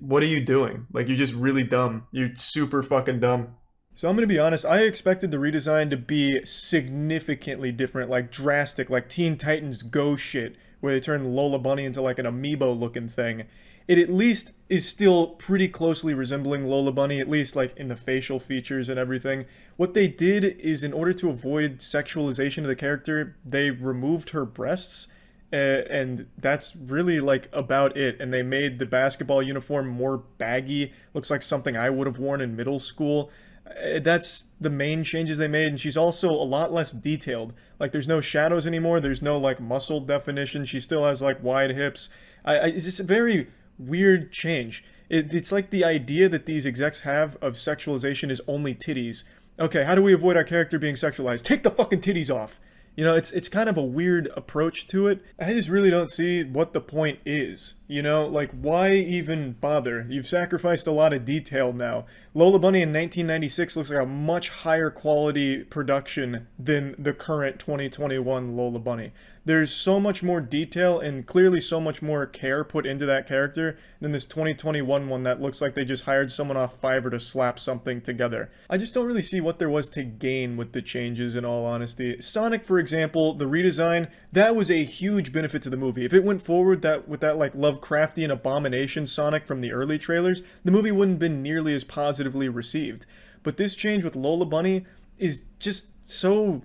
what are you doing? Like, you're just really dumb. You're super fucking dumb. So I'm gonna be honest, I expected the redesign to be significantly different, like drastic, like Teen Titans Go shit, where they turn Lola Bunny into like an amiibo looking thing. It at least is still pretty closely resembling Lola Bunny, at least like in the facial features and everything. What they did is, in order to avoid sexualization of the character, they removed her breasts, and that's really like about it. And they made the basketball uniform more baggy, looks like something I would have worn in middle school. That's the main changes they made, and she's also a lot less detailed. Like, there's no shadows anymore, there's no like muscle definition, she still has like wide hips. It's just a very weird change. It's like the idea that these execs have of sexualization is only titties. Okay, how do we avoid our character being sexualized? Take the fucking titties off! You know, it's kind of a weird approach to it. I just really don't see what the point is. You know, like, why even bother? You've sacrificed a lot of detail now. Lola Bunny in 1996 looks like a much higher quality production than the current 2021 Lola Bunny. There's so much more detail and clearly so much more care put into that character than this 2021 one that looks like they just hired someone off Fiverr to slap something together. I just don't really see what there was to gain with the changes, in all honesty. Sonic, for example, the redesign, that was a huge benefit to the movie. If it went forward with that like Lovecraftian abomination Sonic from the early trailers, the movie wouldn't have been nearly as positively received. But this change with Lola Bunny is just so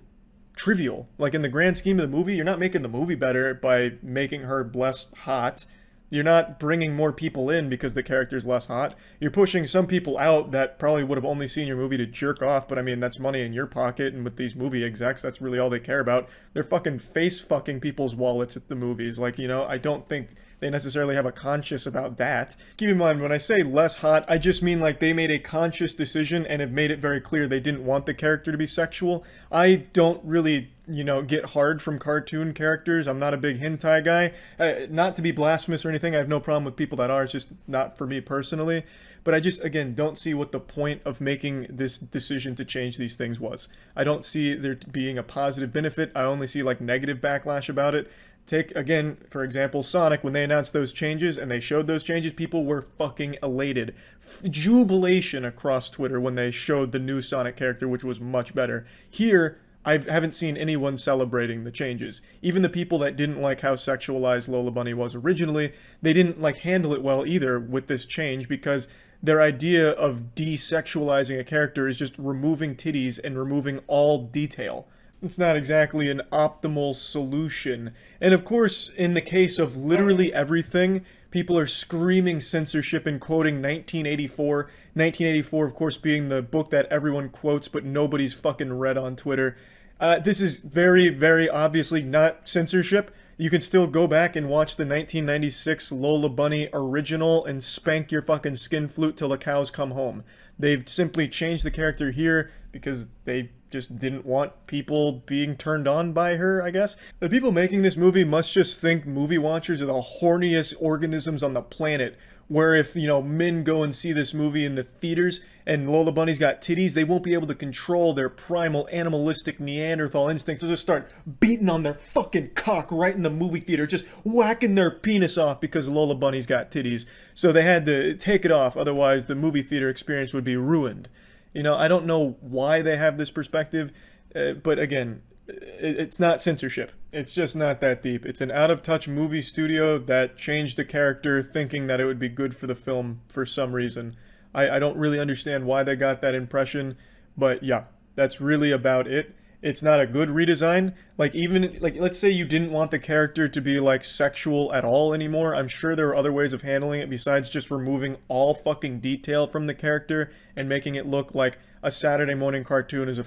trivial. Like, in the grand scheme of the movie, you're not making the movie better by making her less hot. You're not bringing more people in because the character's less hot. You're pushing some people out that probably would have only seen your movie to jerk off, but I mean, that's money in your pocket, and with these movie execs, that's really all they care about. They're fucking face-fucking people's wallets at the movies. Like, you know, I don't think they necessarily have a conscience about that. Keep in mind, when I say less hot, I just mean like they made a conscious decision and have made it very clear they didn't want the character to be sexual. I don't really, you know, get hard from cartoon characters. I'm not a big hentai guy. Not to be blasphemous or anything, I have no problem with people that are. It's just not for me personally. But I just, again, don't see what the point of making this decision to change these things was. I don't see there being a positive benefit. I only see like negative backlash about it. Take, again, for example, Sonic, when they announced those changes and they showed those changes, people were fucking elated. Jubilation across Twitter when they showed the new Sonic character, which was much better. Here, I haven't seen anyone celebrating the changes. Even the people that didn't like how sexualized Lola Bunny was originally, they didn't like handle it well either with this change, because their idea of desexualizing a character is just removing titties and removing all detail. It's not exactly an optimal solution. And of course, in the case of literally everything, people are screaming censorship and quoting 1984. 1984, of course, being the book that everyone quotes but nobody's fucking read on Twitter. This is very, very obviously not censorship. You can still go back and watch the 1996 Lola Bunny original and spank your fucking skin flute till the cows come home. They've simply changed the character here because they just didn't want people being turned on by her, I guess. The people making this movie must just think movie watchers are the horniest organisms on the planet, where if, you know, men go and see this movie in the theaters and Lola Bunny's got titties, they won't be able to control their primal animalistic Neanderthal instincts. They'll just start beating on their fucking cock right in the movie theater, just whacking their penis off because Lola Bunny's got titties. So they had to take it off, otherwise the movie theater experience would be ruined. You know, I don't know why they have this perspective, but again, it's not censorship. It's just not that deep. It's an out-of-touch movie studio that changed the character thinking that it would be good for the film for some reason. I don't really understand why they got that impression, but yeah, that's really about it. It's not a good redesign. Like, even, like, let's say you didn't want the character to be, like, sexual at all anymore. I'm sure there are other ways of handling it besides just removing all fucking detail from the character and making it look like a Saturday morning cartoon as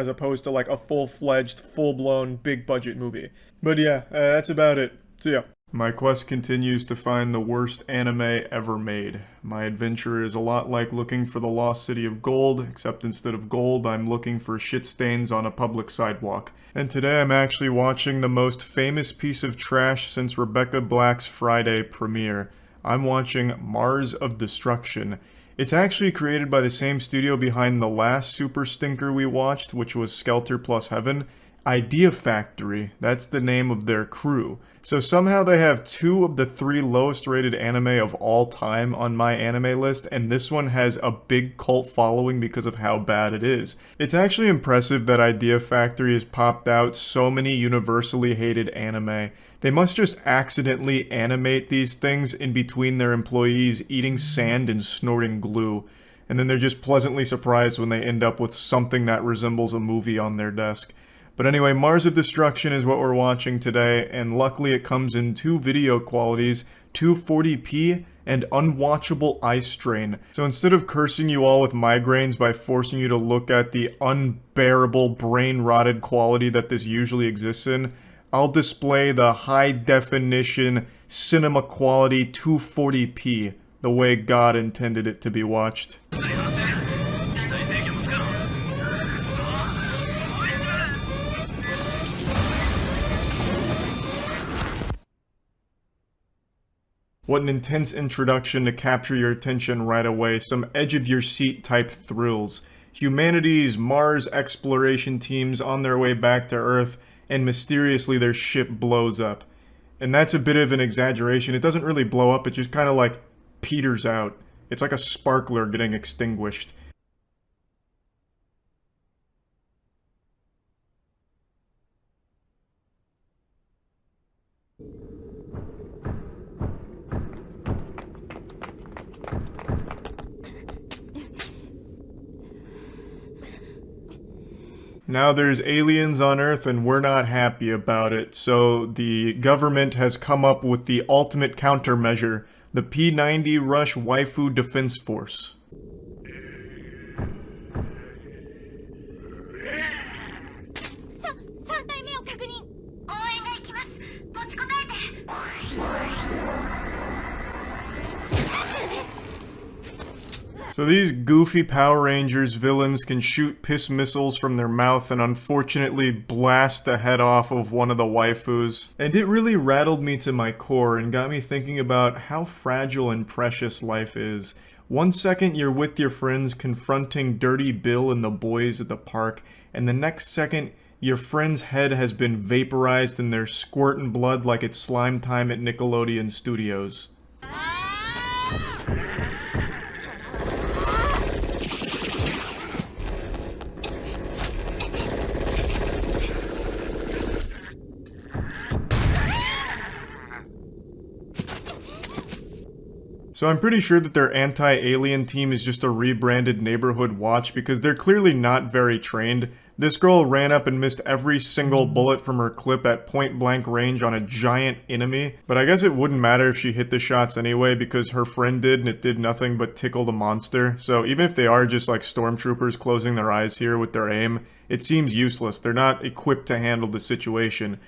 opposed to, like, a full-fledged, full-blown, big-budget movie. But yeah, that's about it. So yeah. My quest continues to find the worst anime ever made. My adventure is a lot like looking for the lost city of gold, except instead of gold, I'm looking for shit stains on a public sidewalk. And today I'm actually watching the most famous piece of trash since Rebecca Black's Friday premiere. I'm watching Mars of Destruction. It's actually created by the same studio behind the last super stinker we watched, which was Skelter plus Heaven. Idea Factory. That's the name of their crew. So somehow they have 2 of the 3 lowest rated anime of all time on my anime list, and this one has a big cult following because of how bad it is. It's actually impressive that Idea Factory has popped out so many universally hated anime. They must just accidentally animate these things in between their employees eating sand and snorting glue, and then they're just pleasantly surprised when they end up with something that resembles a movie on their desk. But anyway, Mars of Destruction is what we're watching today, and luckily it comes in 2 video qualities, 240p and unwatchable eye strain. So instead of cursing you all with migraines by forcing you to look at the unbearable brain-rotted quality that this usually exists in, I'll display the high-definition, cinema-quality 240p, the way God intended it to be watched. What an intense introduction to capture your attention right away, some edge-of-your-seat type thrills. Humanity's Mars exploration team's on their way back to Earth, and mysteriously their ship blows up. And that's a bit of an exaggeration. It doesn't really blow up, it just kind of like peters out. It's like a sparkler getting extinguished. Now there's aliens on Earth and we're not happy about it, so the government has come up with the ultimate countermeasure, the P-90 Rush Waifu Defense Force. So these goofy Power Rangers villains can shoot piss missiles from their mouth and unfortunately blast the head off of one of the waifus. And it really rattled me to my core and got me thinking about how fragile and precious life is. One second you're with your friends confronting Dirty Bill and the boys at the park, and the next second your friend's head has been vaporized and they're squirting blood like it's slime time at Nickelodeon Studios. So I'm pretty sure that their anti-alien team is just a rebranded neighborhood watch because they're clearly not very trained. This girl ran up and missed every single bullet from her clip at point-blank range on a giant enemy, but I guess it wouldn't matter if she hit the shots anyway because her friend did and it did nothing but tickle the monster. So even if they are just like stormtroopers closing their eyes here with their aim, it seems useless. They're not equipped to handle the situation.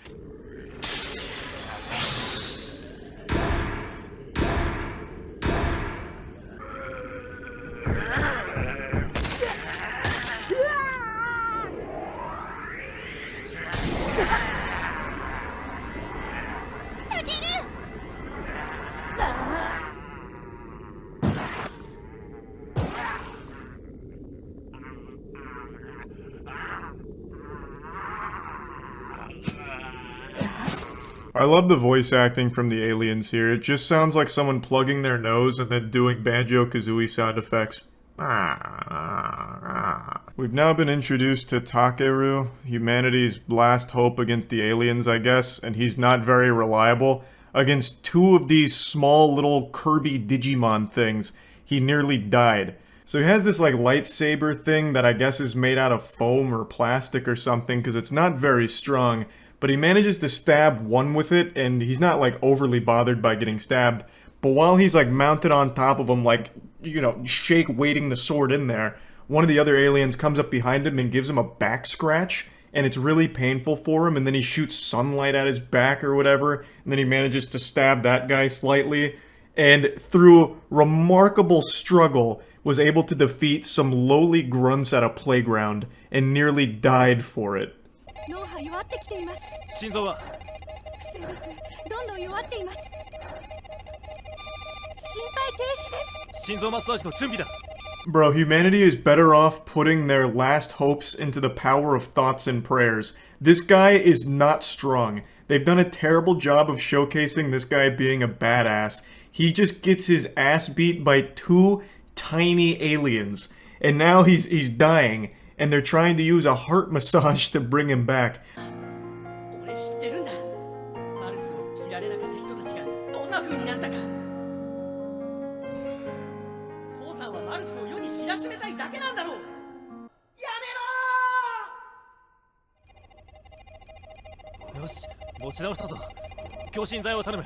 I love the voice acting from the aliens here. It just sounds like someone plugging their nose and then doing Banjo-Kazooie sound effects. We've now been introduced to Takeru, humanity's last hope against the aliens, I guess, and he's not very reliable. Against 2 of these small little Kirby Digimon things, he nearly died. So he has this like lightsaber thing that I guess is made out of foam or plastic or something, because it's not very strong. But he manages to stab one with it, and he's not, like, overly bothered by getting stabbed. But while he's, like, mounted on top of him, like, you know, shake weighting the sword in there, one of the other aliens comes up behind him and gives him a back scratch, and it's really painful for him, and then he shoots sunlight at his back or whatever, and then he manages to stab that guy slightly, and through remarkable struggle, was able to defeat some lowly grunts at a playground, and nearly died for it. 脳波弱ってきています。心臓は不正です。どんどん弱っています。心肺停止です。心臓マッサージの準備だ。 Bro, humanity is better off putting their last hopes into the power of thoughts and prayers. This guy is not strong. They've done a terrible job of showcasing this guy being a badass. He just gets his ass beat by two tiny aliens. And now he's dying. And they're trying to use a heart massage to bring him back. 俺知ってるんだ。マルスを知られなかった人たちがどんな風になったか。父さんはマルスを世に知らしめたいだけなんだろう。やめろー。よし、持ち直したぞ。強心剤を頼む。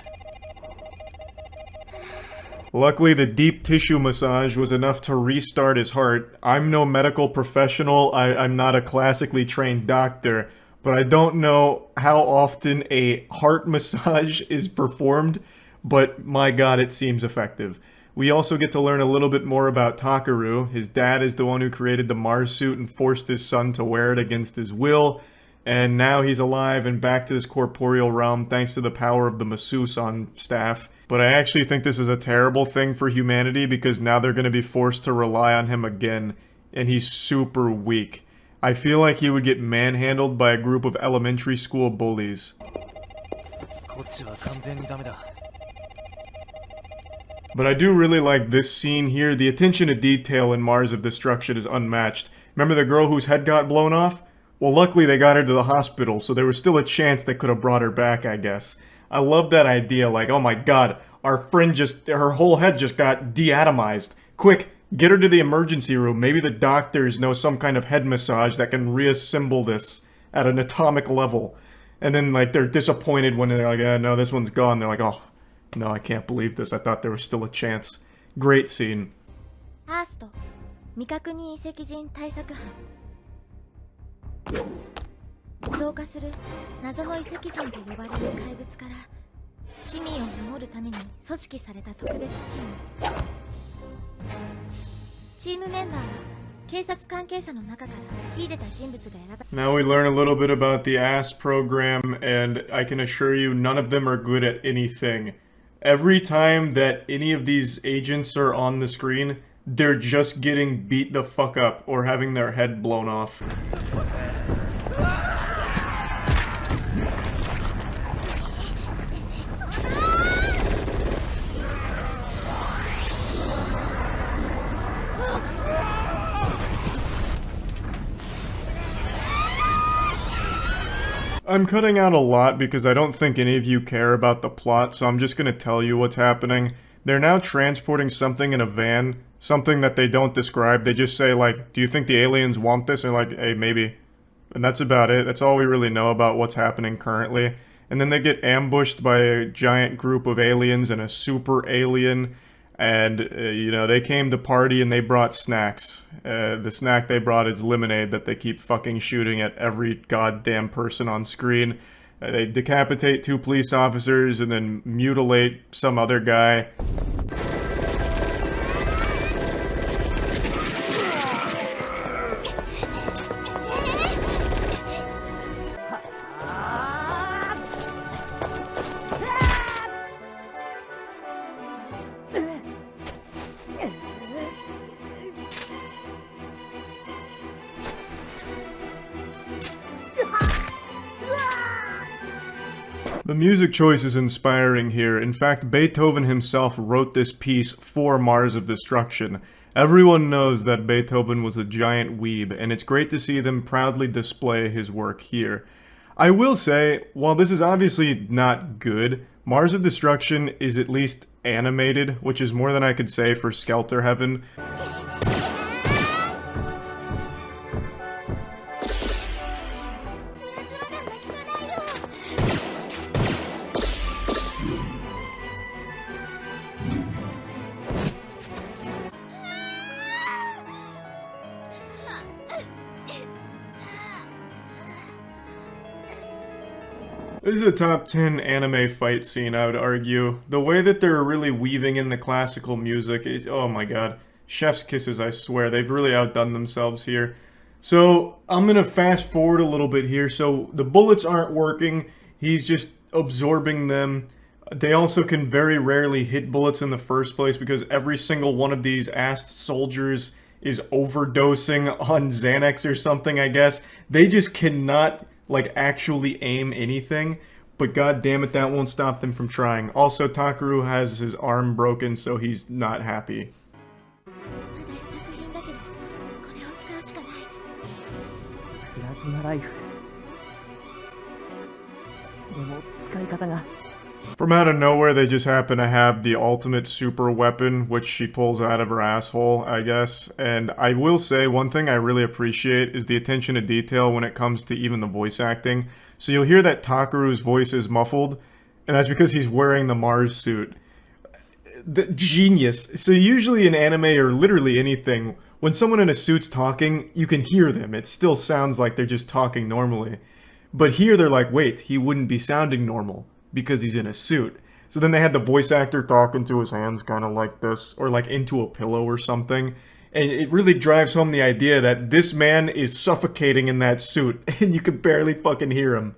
Luckily, the deep tissue massage was enough to restart his heart. I'm no medical professional, I'm not a classically trained doctor, but I don't know how often a heart massage is performed, but my god, it seems effective. We also get to learn a little bit more about Takaru. His dad is the one who created the Mars suit and forced his son to wear it against his will, and now he's alive and back to this corporeal realm thanks to the power of the masseuse on staff. But I actually think this is a terrible thing for humanity because now they're going to be forced to rely on him again, and he's super weak. I feel like he would get manhandled by a group of elementary school bullies. But I do really like this scene here. The attention to detail in Mars of Destruction is unmatched. Remember the girl whose head got blown off? Well, luckily they got her to the hospital, so there was still a chance they could have brought her back, I guess. I love that idea, like, oh my god, our friend her whole head just got deatomized. Quick, get her to the emergency room. Maybe the doctors know some kind of head massage that can reassemble this at an atomic level. And then, like, they're disappointed when they're like, no, this one's gone. They're like, oh, no, I can't believe this. I thought there was still a chance. Great scene. アースト未確認遺跡人対策班増加する謎の遺跡人と呼ばれる怪物から市民を守るために組織された特別チームメンバーは警察関係者の中から秀でた人物が選ば Now we learn a little bit about the ASS program, and I can assure you none of them are good at anything. Every time that any of these agents are on the screen, they're just getting beat the fuck up or having their head blown off. I'm cutting out a lot because I don't think any of you care about the plot, so I'm just gonna tell you what's happening. They're now transporting something in a van, something that they don't describe. They just say, like, do you think the aliens want this? And like, hey, maybe. And that's about it. That's all we really know about what's happening currently. And then they get ambushed by a giant group of aliens and a super alien. And, you know, they came to party and they brought snacks. The snack they brought is lemonade that they keep fucking shooting at every goddamn person on screen. They decapitate 2 police officers and then mutilate some other guy. The music choice is inspiring here. In fact, Beethoven himself wrote this piece for Mars of Destruction. Everyone knows that Beethoven was a giant weeb, and it's great to see them proudly display his work here. I will say, while this is obviously not good, Mars of Destruction is at least animated, which is more than I could say for Skelter Heaven. This is a top 10 anime fight scene, I would argue. The way that they're really weaving in the classical music, oh my god. Chef's kisses, I swear. They've really outdone themselves here. So, I'm gonna fast forward a little bit here. So, the bullets aren't working. He's just absorbing them. They also can very rarely hit bullets in the first place because every single one of these assed soldiers is overdosing on Xanax or something, I guess. They just cannot, like, actually aim anything. But god damn it, that won't stop them from trying. Also, Takaru has his arm broken, so he's not happy. まだ試作品だけどこれを使うしかない。プラズマライフル。でも使い方が。 From out of nowhere, they just happen to have the ultimate super weapon, which she pulls out of her asshole, I guess. And I will say, one thing I really appreciate is the attention to detail when it comes to even the voice acting. So you'll hear that Takaru's voice is muffled, and that's because he's wearing the Mars suit. Genius. So usually in anime or literally anything, when someone in a suit's talking, you can hear them. It still sounds like they're just talking normally. But here they're like, wait, he wouldn't be sounding normal because he's in a suit. So then they had the voice actor talk into his hands kind of like this, or like into a pillow or something. And it really drives home the idea that this man is suffocating in that suit, and you can barely fucking hear him.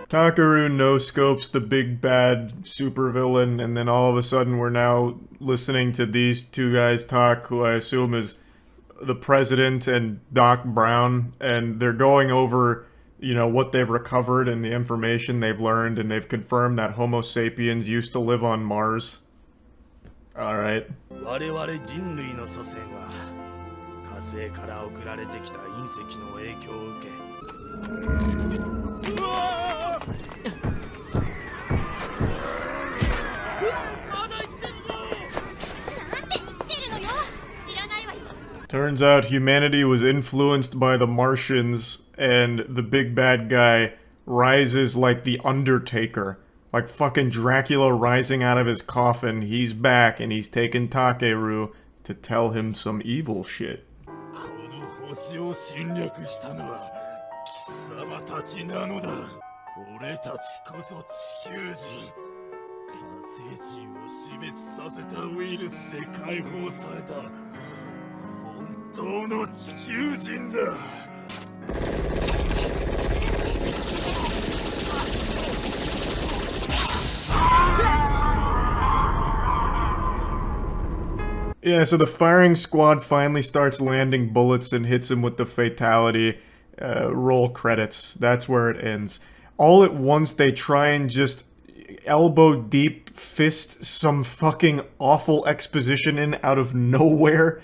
Takaru no-scopes the big bad supervillain, and then all of a sudden we're now listening to these two guys talk, who I assume is the president and Doc Brown, and they're going over, you know, what they've recovered and the information they've learned, and they've confirmed that Homo sapiens used to live on Mars. Alright. Turns out humanity was influenced by the Martians, and the big bad guy rises like the Undertaker. Like fucking Dracula rising out of his coffin. He's back, and he's taken Takeru to tell him some evil shit. Yeah, so the firing squad finally starts landing bullets and hits him with the fatality. Roll credits. That's where it ends. All at once, they try and just elbow deep fist some fucking awful exposition in out of nowhere,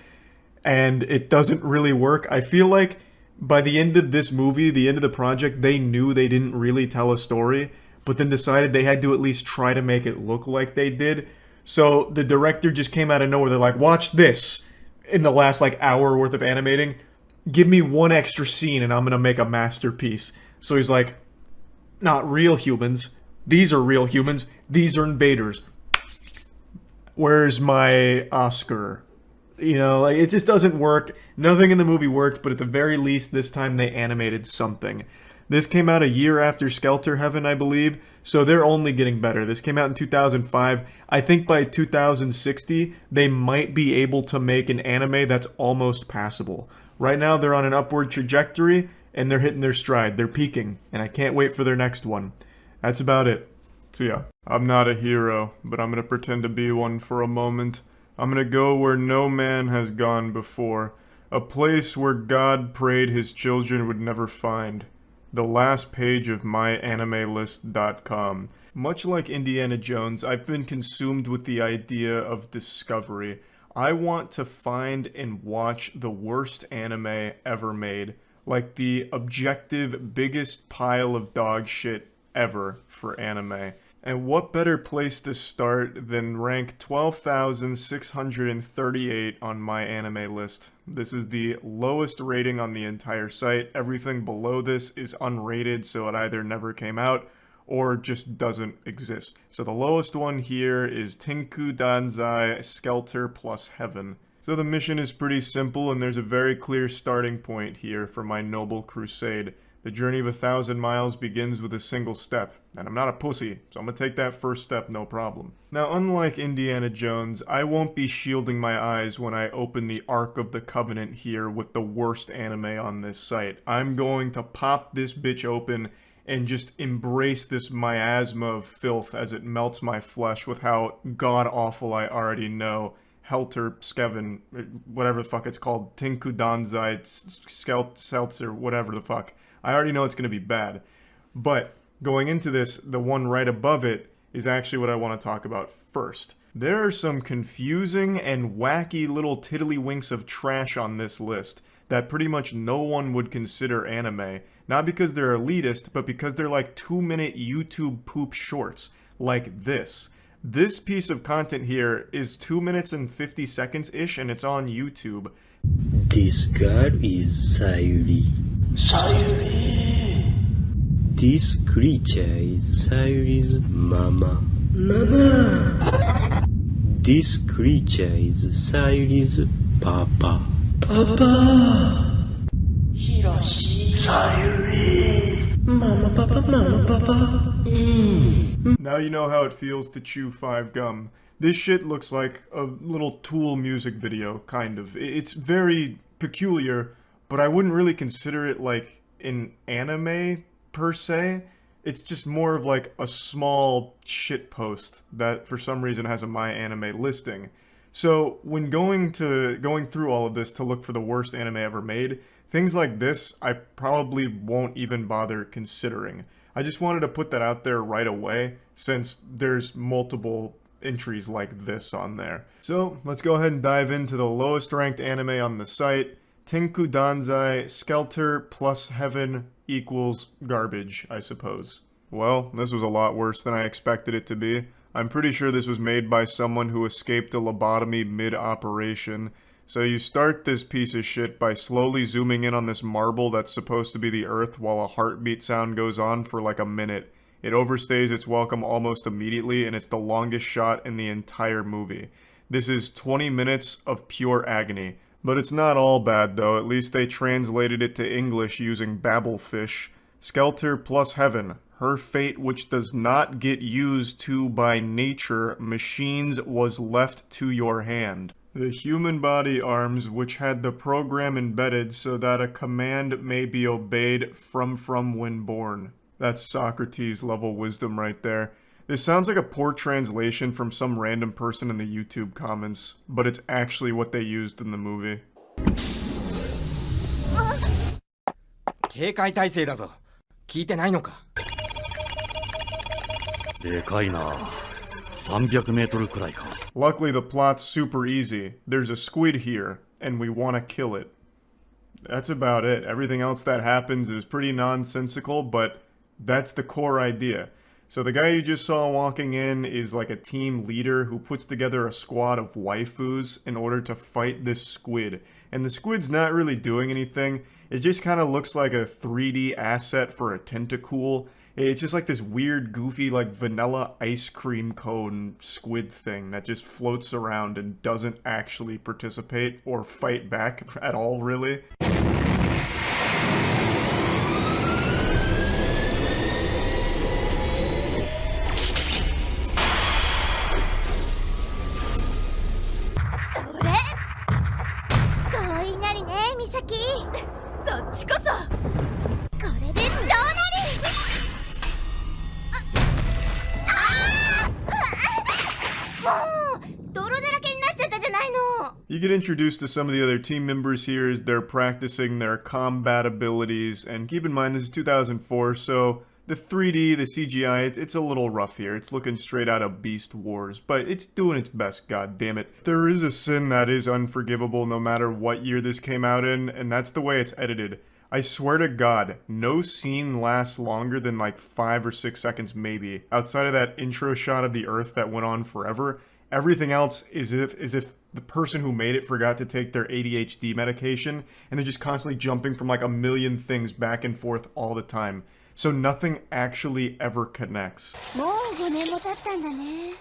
and it doesn't really work. I feel like by the end of this movie, the end of the project, they knew they didn't really tell a story, but then decided they had to at least try to make it look like they did. So the director just came out of nowhere. They're like, watch this. In the last like hour worth of animating, give me one extra scene and I'm gonna make a masterpiece. So he's like, not real humans. These are real humans. These are invaders. Where's my Oscar? You know, like, it just doesn't work. Nothing in the movie worked, but at the very least, this time they animated something. This came out a year after Skelter Heaven, I believe, so they're only getting better. This came out in 2005. I think by 2060, they might be able to make an anime that's almost passable. Right now, they're on an upward trajectory, and they're hitting their stride. They're peaking, and I can't wait for their next one. That's about it. So yeah, I'm not a hero, but I'm gonna pretend to be one for a moment. I'm gonna go where no man has gone before. A place where God prayed his children would never find. The last page of myanimelist.com. Much like Indiana Jones, I've been consumed with the idea of discovery. I want to find and watch the worst anime ever made. Like the objective biggest pile of dog shit ever for anime. And what better place to start than rank 12,638 on my anime list. This is the lowest rating on the entire site. Everything below this is unrated, so it either never came out or just doesn't exist. So the lowest one here is Tinku Danzai Skelter plus Heaven. So the mission is pretty simple, and there's a very clear starting point here for my noble crusade. The journey of 1,000 miles begins with a single step, and I'm not a pussy, so I'm gonna take that first step no problem. Now, unlike Indiana Jones, I won't be shielding my eyes when I open the Ark of the Covenant here with the worst anime on this site. I'm going to pop this bitch open and just embrace this miasma of filth as it melts my flesh with how god-awful I already know Helter Skeven, whatever the fuck it's called, Tinku Danzai, Seltzer, whatever the fuck. I already know it's going to be bad. But going into this, the one right above it is actually what I want to talk about first. There are some confusing and wacky little tiddlywinks of trash on this list that pretty much no one would consider anime. Not because they're elitist, but because they're like 2-minute YouTube poop shorts, like this. This piece of content here is 2 minutes and 50 seconds-ish, and it's on YouTube. This girl is Sayuri. Sayuri! This creature is Sayuri's mama. Mama! This creature is Sayuri's papa. Papa! Hiroshi! Sayuri! Mama, papa, mama, papa. Now you know how it feels to chew 5 gum. This shit looks like a little Tool music video, kind of. It's very peculiar, but I wouldn't really consider it like an anime, per se. It's just more of like a small shit post that for some reason has a My Anime listing. So when going through all of this to look for the worst anime ever made, things like this I probably won't even bother considering. I just wanted to put that out there right away, since there's multiple entries like this on there. So, let's go ahead and dive into the lowest ranked anime on the site. Tinku Danzai, Skelter plus Heaven equals garbage, I suppose. Well, this was a lot worse than I expected it to be. I'm pretty sure this was made by someone who escaped a lobotomy mid-operation. So you start this piece of shit by slowly zooming in on this marble that's supposed to be the Earth while a heartbeat sound goes on for like a minute. It overstays its welcome almost immediately, and it's the longest shot in the entire movie. This is 20 minutes of pure agony. But it's not all bad though, at least they translated it to English using Babelfish. Skelter plus Heaven. Her fate, which does not get used to by nature, machines, was left to your hand. The human body arms, which had the program embedded so that a command may be obeyed from when born. That's Socrates level wisdom right there. This sounds like a poor translation from some random person in the YouTube comments, but it's actually what they used in the movie. 警戒態勢だぞ。聞いてないのか。でかいな。300メートルくらいか。Luckily, the plot's super easy. There's a squid here, and we want to kill it. That's about it. Everything else that happens is pretty nonsensical, but that's the core idea. So the guy you just saw walking in is like a team leader who puts together a squad of waifus in order to fight this squid. And the squid's not really doing anything. It just kind of looks like a 3D asset for a tentacool. It's just like this weird, goofy, like vanilla ice cream cone squid thing that just floats around and doesn't actually participate or fight back at all, really. You get introduced to some of the other team members here as they're practicing their combat abilities, and keep in mind this is 2004, so the 3D, the CGI, it's a little rough here. It's looking straight out of Beast Wars, but it's doing its best, goddammit. There is a sin that is unforgivable no matter what year this came out in, and that's the way it's edited. I swear to God, no scene lasts longer than like 5 or 6 seconds maybe. Outside of that intro shot of the Earth that went on forever, everything else is as if the person who made it forgot to take their ADHD medication, and they're just constantly jumping from like a million things back and forth all the time. So nothing actually ever connects. もう5年も経ったんだね。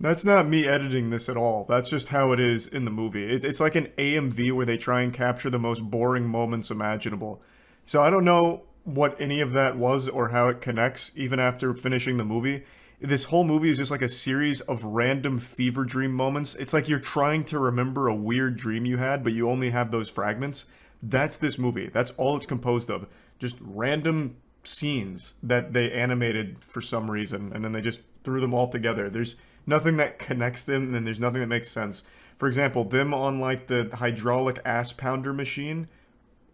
That's not me editing this at all. That's just how it is in the movie. It's like an AMV where they try and capture the most boring moments imaginable. So I don't know what any of that was or how it connects even after finishing the movie. This whole movie is just like a series of random fever dream moments. It's like you're trying to remember a weird dream you had, but you only have those fragments. That's this movie. That's all it's composed of. Just random scenes that they animated for some reason, and then they just threw them all together. There's nothing that connects them, and there's nothing that makes sense. For example, them on like the hydraulic ass pounder machine,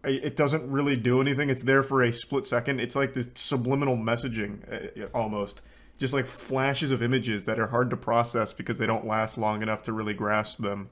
it doesn't really do anything. It's there for a split second. It's like this subliminal messaging, almost. Just like flashes of images that are hard to process because they don't last long enough to really grasp them.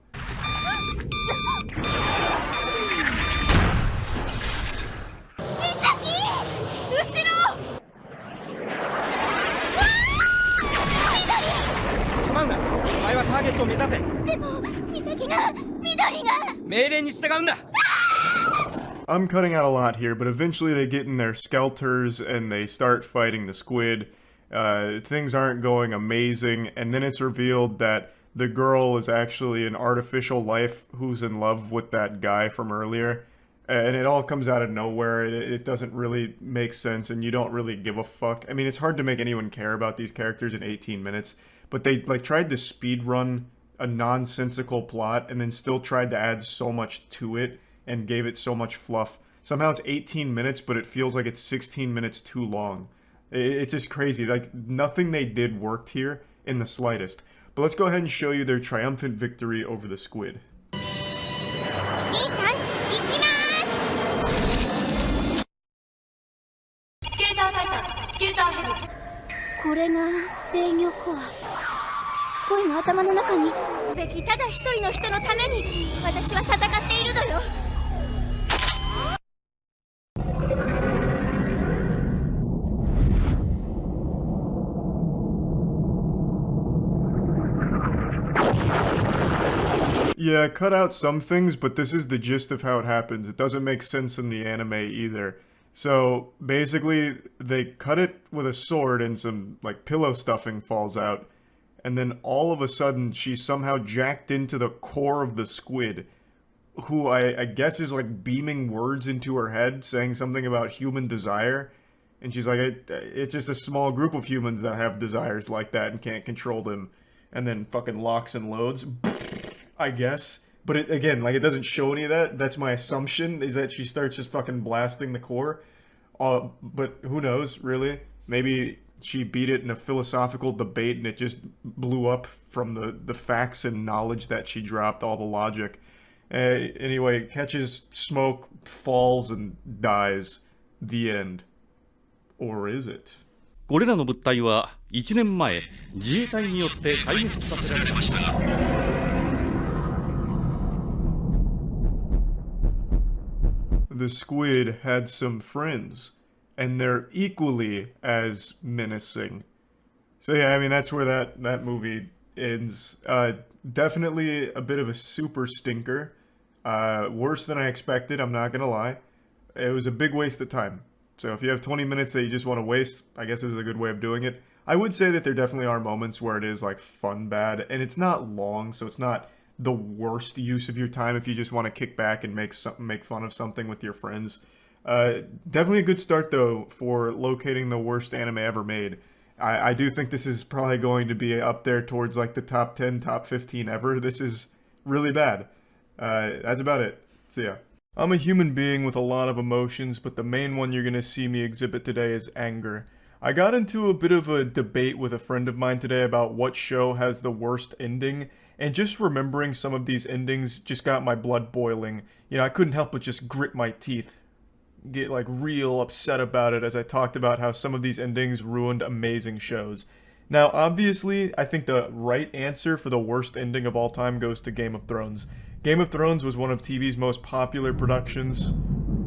I'm cutting out a lot here, but eventually they get in their skelters and they start fighting the squid. Things aren't going amazing, and then it's revealed that the girl is actually an artificial life who's in love with that guy from earlier. And it all comes out of nowhere. It doesn't really make sense, and you don't really give a fuck. I mean, it's hard to make anyone care about these characters in 18 minutes, but they like tried to speed run a nonsensical plot and then still tried to add so much to it and gave it so much fluff. Somehow it's 18 minutes, but it feels like it's 16 minutes too long. It's just crazy. Like, nothing they did worked here in the slightest. But let's go ahead and show you their triumphant victory over the squid. これが制御コア。声が頭の中に。べきただ一人の人のために私は戦っているのよ。Yeah, cut out some things, but this is the gist of how it happens. It doesn't make sense in the anime either. So, basically, they cut it with a sword and some, like, pillow stuffing falls out. And then all of a sudden, she's somehow jacked into the core of the squid, who I guess is, like, beaming words into her head, saying something about human desire. And she's like, it's just a small group of humans that have desires like that and can't control them. And then fucking locks and loads. I guess. But it, again, like, it doesn't show any of that. That's my assumption, is that she starts just fucking blasting the core. But who knows, really? Maybe she beat it in a philosophical debate and it just blew up from the facts and knowledge that she dropped, all the logic. Anyway, catches smoke, falls, and dies. The end. Or is it? これらの物体は1年前自衛隊によって壊滅させられました。 The squid had some friends, and they're equally as menacing. So yeah, I mean, that's where that movie ends. Definitely a bit of a super stinker. Worse than I expected, I'm not gonna lie. It was a big waste of time. So if you have 20 minutes that you just want to waste, I guess this is a good way of doing it. I would say that there definitely are moments where it is, like, fun bad, and it's not long, so it's not the worst use of your time if you just want to kick back and make fun of something with your friends. Definitely a good start, though, for locating the worst anime ever made. I do think this is probably going to be up there towards, like, the top 10, top 15 ever. This is really bad. That's about it. So yeah. I'm a human being with a lot of emotions, but the main one you're going to see me exhibit today is anger. I got into a bit of a debate with a friend of mine today about what show has the worst ending, and just remembering some of these endings just got my blood boiling. You know, I couldn't help but just grit my teeth, get like real upset about it as I talked about how some of these endings ruined amazing shows. Now, obviously, I think the right answer for the worst ending of all time goes to Game of Thrones. Game of Thrones was one of TV's most popular productions.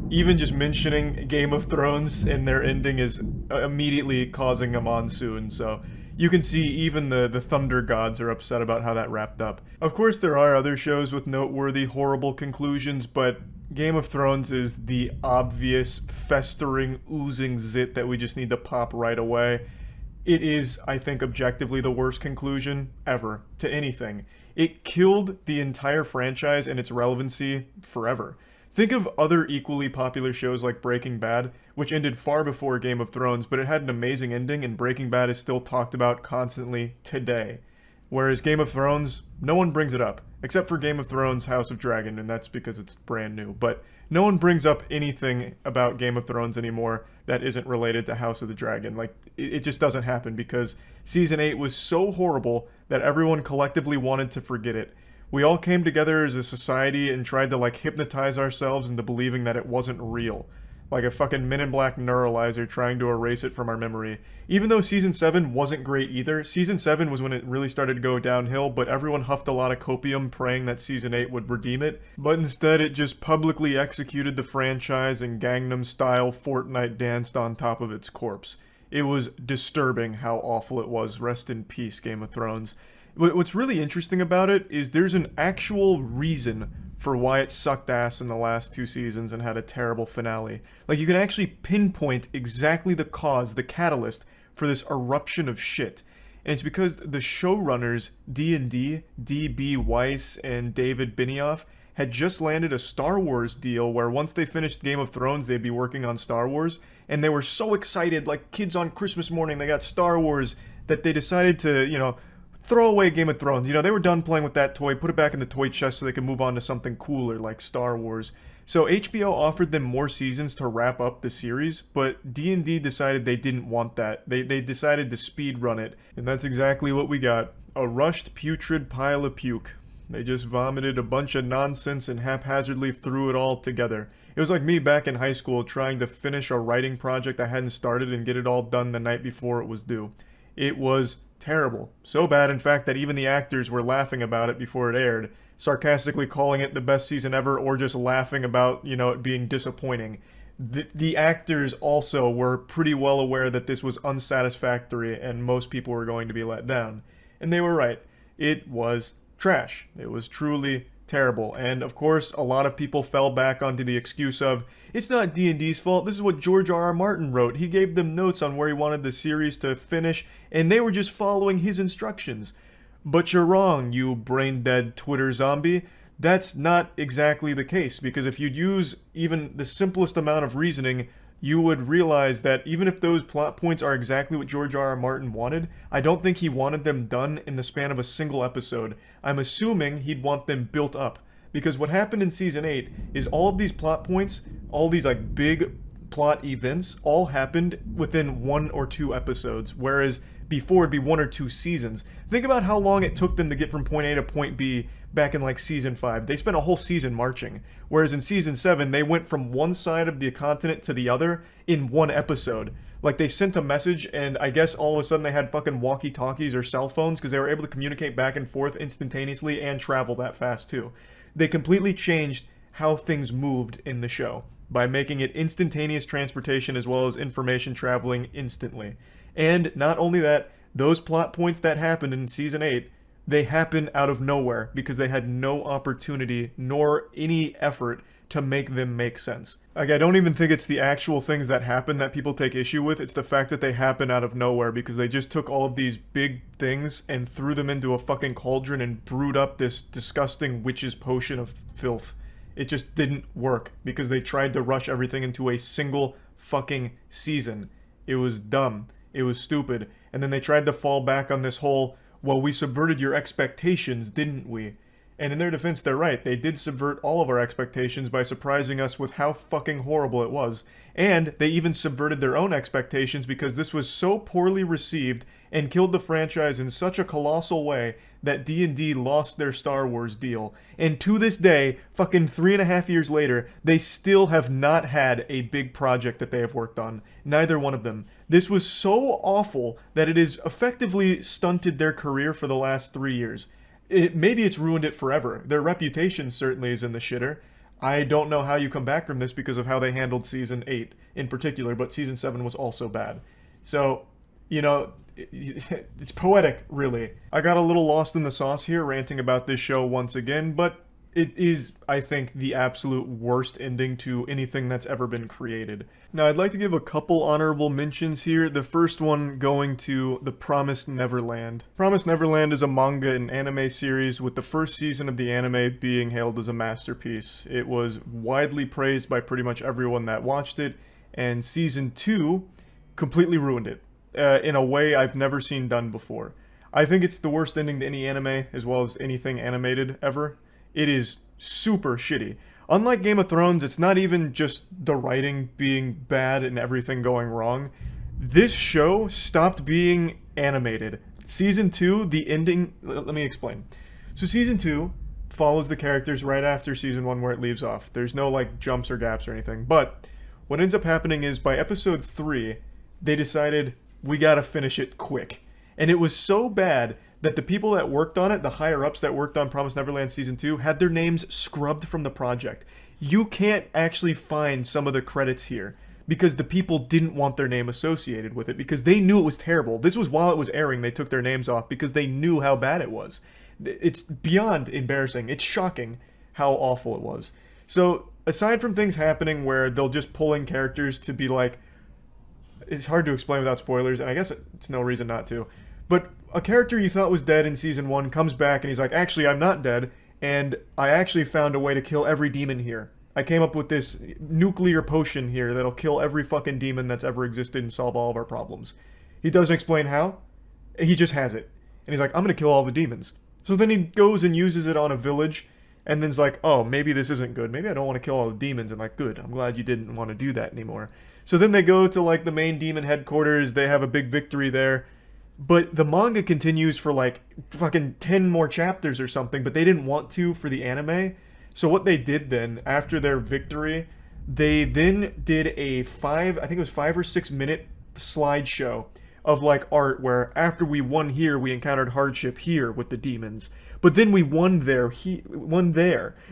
Even just mentioning Game of Thrones and their ending is immediately causing a monsoon, so you can see even the Thunder Gods are upset about how that wrapped up. Of course, there are other shows with noteworthy, horrible conclusions, but Game of Thrones is the obvious, festering, oozing zit that we just need to pop right away. it is, I think, objectively the worst conclusion ever to anything. It killed the entire franchise and its relevancy forever. Think of other equally popular shows like Breaking Bad, which ended far before Game of Thrones, but it had an amazing ending, and Breaking Bad is still talked about constantly today. Whereas Game of Thrones, no one brings it up, except for Game of Thrones House of Dragon, and that's because it's brand new. But no one brings up anything about Game of Thrones anymore that isn't related to House of the Dragon. Like, it just doesn't happen because Season 8 was so horrible that everyone collectively wanted to forget it. We all came together as a society and tried to, like, hypnotize ourselves into believing that it wasn't real. Like a fucking Men in Black neuralizer trying to erase it from our memory. Even though Season 7 wasn't great either, Season 7 was when it really started to go downhill, but everyone huffed a lot of copium praying that Season 8 would redeem it. But instead it just publicly executed the franchise and Gangnam-style Fortnite danced on top of its corpse. It was disturbing how awful it was. Rest in peace, Game of Thrones. What's really interesting about it is there's an actual reason for why it sucked ass in the last 2 seasons and had a terrible finale. Like, you can actually pinpoint exactly the cause, the catalyst, for this eruption of shit. And it's because the showrunners, D&D, D.B. Weiss and David Benioff, had just landed a Star Wars deal where once they finished Game of Thrones, they'd be working on Star Wars. And they were so excited, like kids on Christmas morning, they got Star Wars, that they decided to, throw away Game of Thrones. They were done playing with that toy, put it back in the toy chest so they could move on to something cooler like Star Wars. So HBO offered them more seasons to wrap up the series, but D&D decided they didn't want that. They decided to speed run it, and that's exactly what we got. A rushed, putrid pile of puke. They just vomited a bunch of nonsense and haphazardly threw it all together. It was like me back in high school trying to finish a writing project I hadn't started and get it all done the night before it was due. It was terrible. So bad, in fact, that even the actors were laughing about it before it aired, sarcastically calling it the best season ever, or just laughing about, it being disappointing. The actors also were pretty well aware that this was unsatisfactory and most people were going to be let down. And they were right. It was trash. It was truly terrible. And of course, a lot of people fell back onto the excuse of, it's not D&D's fault, this is what George R.R. Martin wrote. He gave them notes on where he wanted the series to finish, and they were just following his instructions. But you're wrong, you brain-dead Twitter zombie. That's not exactly the case, because if you'd use even the simplest amount of reasoning, you would realize that even if those plot points are exactly what George R.R. Martin wanted, I don't think he wanted them done in the span of a single episode. I'm assuming he'd want them built up. Because what happened in Season 8 is all of these plot points, all these like big plot events, all happened within 1 or 2 episodes, whereas before it'd be 1 or 2 seasons. Think about how long it took them to get from point A to point B back in like Season 5. They spent a whole season marching. Whereas in Season 7, they went from one side of the continent to the other in 1 episode. Like, they sent a message, and I guess all of a sudden they had fucking walkie-talkies or cell phones because they were able to communicate back and forth instantaneously and travel that fast too. They completely changed how things moved in the show by making it instantaneous transportation as well as information traveling instantly. And not only that, those plot points that happened in Season 8, they happened out of nowhere because they had no opportunity nor any effort to make them make sense. Like, I don't even think it's the actual things that happen that people take issue with, it's the fact that they happen out of nowhere because they just took all of these big things and threw them into a fucking cauldron and brewed up this disgusting witch's potion of filth. It just didn't work because they tried to rush everything into a single fucking season. It was dumb. It was stupid. And then they tried to fall back on this whole, well, we subverted your expectations, didn't we? And in their defense, they're right. They did subvert all of our expectations by surprising us with how fucking horrible it was. And they even subverted their own expectations because this was so poorly received and killed the franchise in such a colossal way that D&D lost their Star Wars deal. And to this day, fucking 3.5 years later, they still have not had a big project that they have worked on. Neither one of them. This was so awful that it has effectively stunted their career for the last 3 years. Maybe it's ruined it forever. Their reputation certainly is in the shitter. I don't know how you come back from this because of how they handled Season 8 in particular, but Season 7 was also bad. So, it's poetic, really. I got a little lost in the sauce here ranting about this show once again, but It is, I think, the absolute worst ending to anything that's ever been created. Now, I'd like to give a couple honorable mentions here. The first one going to The Promised Neverland. Promised Neverland is a manga and anime series with the first season of the anime being hailed as a masterpiece. It was widely praised by pretty much everyone that watched it, and season 2 completely ruined it in a way I've never seen done before. I think it's the worst ending to any anime, as well as anything animated ever. It is super shitty. Unlike Game of Thrones, it's not even just the writing being bad and everything going wrong. This show stopped being animated. Season 2, the ending... Let me explain. So Season 2 follows the characters right after Season 1 where it leaves off. There's no, like, jumps or gaps or anything. But what ends up happening is by Episode 3, they decided, we gotta finish it quick. And it was so bad that the people that worked on it, the higher-ups that worked on Promised Neverland Season 2, had their names scrubbed from the project. You can't actually find some of the credits here, because the people didn't want their name associated with it, because they knew it was terrible. This was while it was airing, they took their names off, because they knew how bad it was. It's beyond embarrassing. It's shocking how awful it was. So, aside from things happening where they'll just pull in characters to be like... It's hard to explain without spoilers, and I guess it's no reason not to. But a character you thought was dead in Season 1 comes back and he's like, actually, I'm not dead, and I actually found a way to kill every demon here. I came up with this nuclear potion here that'll kill every fucking demon that's ever existed and solve all of our problems. He doesn't explain how. He just has it. And he's like, I'm gonna kill all the demons. So then he goes and uses it on a village, and then's like, oh, maybe this isn't good. Maybe I don't want to kill all the demons. And like, good, I'm glad you didn't want to do that anymore. So then they go to, like, the main demon headquarters, they have a big victory there. But the manga continues for like fucking 10 more chapters or something, but they didn't want to for the anime. So what they did then, after their victory, they then did a 5 or 6 minute slideshow of like art where after we won here, we encountered hardship here with the demons. But then we won there,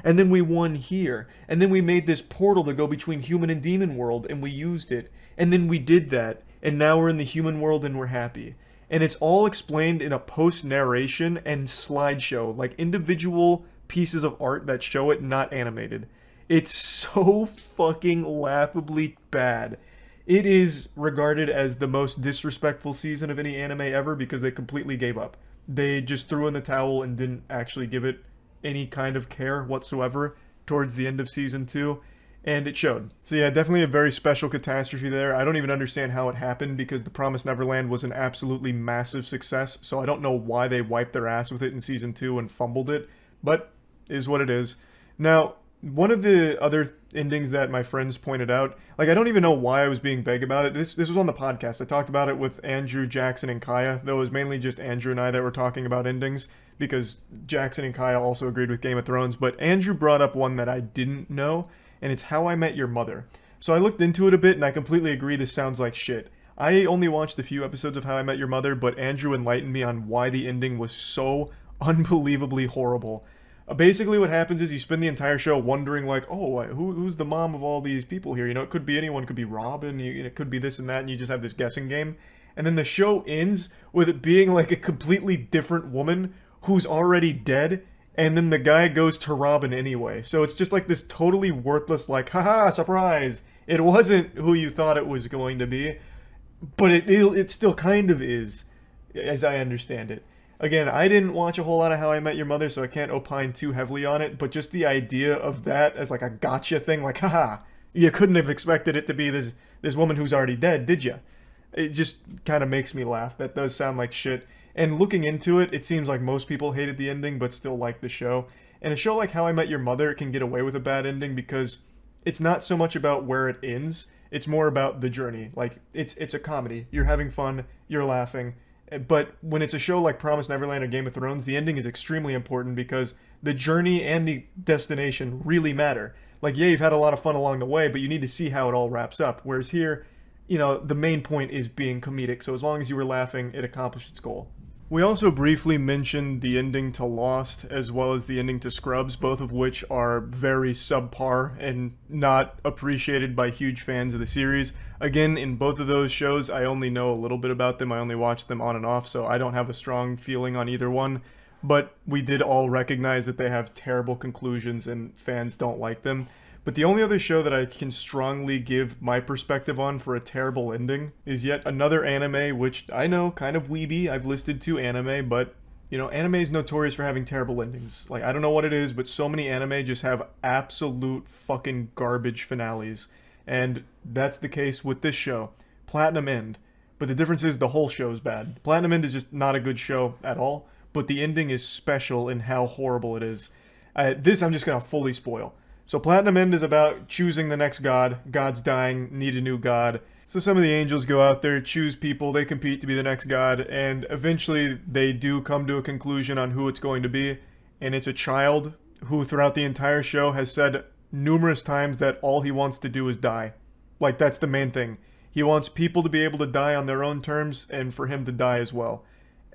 and then we won here, and then we made this portal to go between human and demon world, and we used it. And then we did that, and now we're in the human world and we're happy. And it's all explained in a post-narration and slideshow, like individual pieces of art that show it, not animated. It's so fucking laughably bad. It is regarded as the most disrespectful season of any anime ever because they completely gave up. They just threw in the towel and didn't actually give it any kind of care whatsoever towards the end of Season 2. And it showed. So yeah, definitely a very special catastrophe there. I don't even understand how it happened because The Promised Neverland was an absolutely massive success, so I don't know why they wiped their ass with it in Season 2 and fumbled it, but it is what it is. Now, one of the other endings that my friends pointed out, like I don't even know why I was being vague about it. This was on the podcast. I talked about it with Andrew, Jackson, and Kaya, though it was mainly just Andrew and I that were talking about endings because Jackson and Kaya also agreed with Game of Thrones, but Andrew brought up one that I didn't know, and it's How I Met Your Mother. So I looked into it a bit, and I completely agree this sounds like shit. I only watched a few episodes of How I Met Your Mother, but Andrew enlightened me on why the ending was so unbelievably horrible. Basically what happens is you spend the entire show wondering, like, oh, who's the mom of all these people here? You know, it could be anyone, it could be Robin, it could be this and that, and you just have this guessing game. And then the show ends with it being like a completely different woman who's already dead, and then the guy goes to Robin anyway. So it's just like this totally worthless, like, haha, surprise! It wasn't who you thought it was going to be, but it still kind of is, as I understand it. Again, I didn't watch a whole lot of How I Met Your Mother, so I can't opine too heavily on it, but just the idea of that as like a gotcha thing, like, haha, you couldn't have expected it to be this woman who's already dead, did you? It just kind of makes me laugh. That does sound like shit. And looking into it, it seems like most people hated the ending, but still liked the show. And a show like How I Met Your Mother can get away with a bad ending because it's not so much about where it ends, it's more about the journey. Like, it's a comedy. You're having fun, you're laughing. But when it's a show like Promised Neverland or Game of Thrones, the ending is extremely important because the journey and the destination really matter. Like, yeah, you've had a lot of fun along the way, but you need to see how it all wraps up. Whereas here, you know, the main point is being comedic, so as long as you were laughing, it accomplished its goal. We also briefly mentioned the ending to Lost as well as the ending to Scrubs, both of which are very subpar and not appreciated by huge fans of the series. Again, in both of those shows, I only know a little bit about them. I only watch them on and off, so I don't have a strong feeling on either one. but we did all recognize that they have terrible conclusions and fans don't like them. But the only other show that I can strongly give my perspective on for a terrible ending is yet another anime, which I know, kind of weeby. I've listed 2 anime, but, you know, anime is notorious for having terrible endings. Like, I don't know what it is, but so many anime just have absolute fucking garbage finales. And that's the case with this show, Platinum End. But the difference is the whole show's bad. Platinum End is just not a good show at all, but the ending is special in how horrible it is. This I'm just gonna fully spoil. So Platinum End is about choosing the next god. God's dying, need a new god. So some of the angels go out there, choose people, they compete to be the next god, and eventually they do come to a conclusion on who it's going to be. And it's a child who throughout the entire show has said numerous times that all he wants to do is die. Like, that's the main thing. He wants people to be able to die on their own terms and for him to die as well.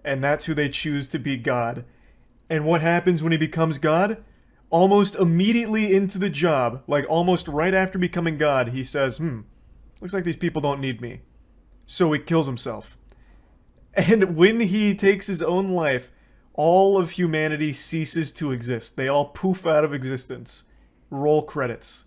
And that's who they choose to be God. And what happens when he becomes God? Almost immediately into the job, like almost right after becoming God, he says, looks like these people don't need me. So he kills himself. And when he takes his own life, all of humanity ceases to exist. They all poof out of existence. Roll credits.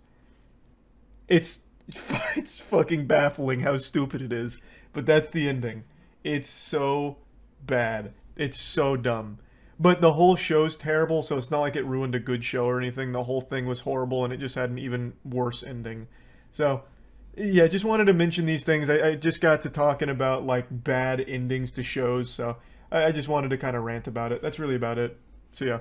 It's fucking baffling how stupid it is, but that's the ending. It's so bad. It's so dumb. But the whole show's terrible, so it's not like it ruined a good show or anything. The whole thing was horrible, and it just had an even worse ending. So, yeah, just wanted to mention these things. I just got to talking about, like, bad endings to shows, so I just wanted to kind of rant about it. That's really about it. See ya.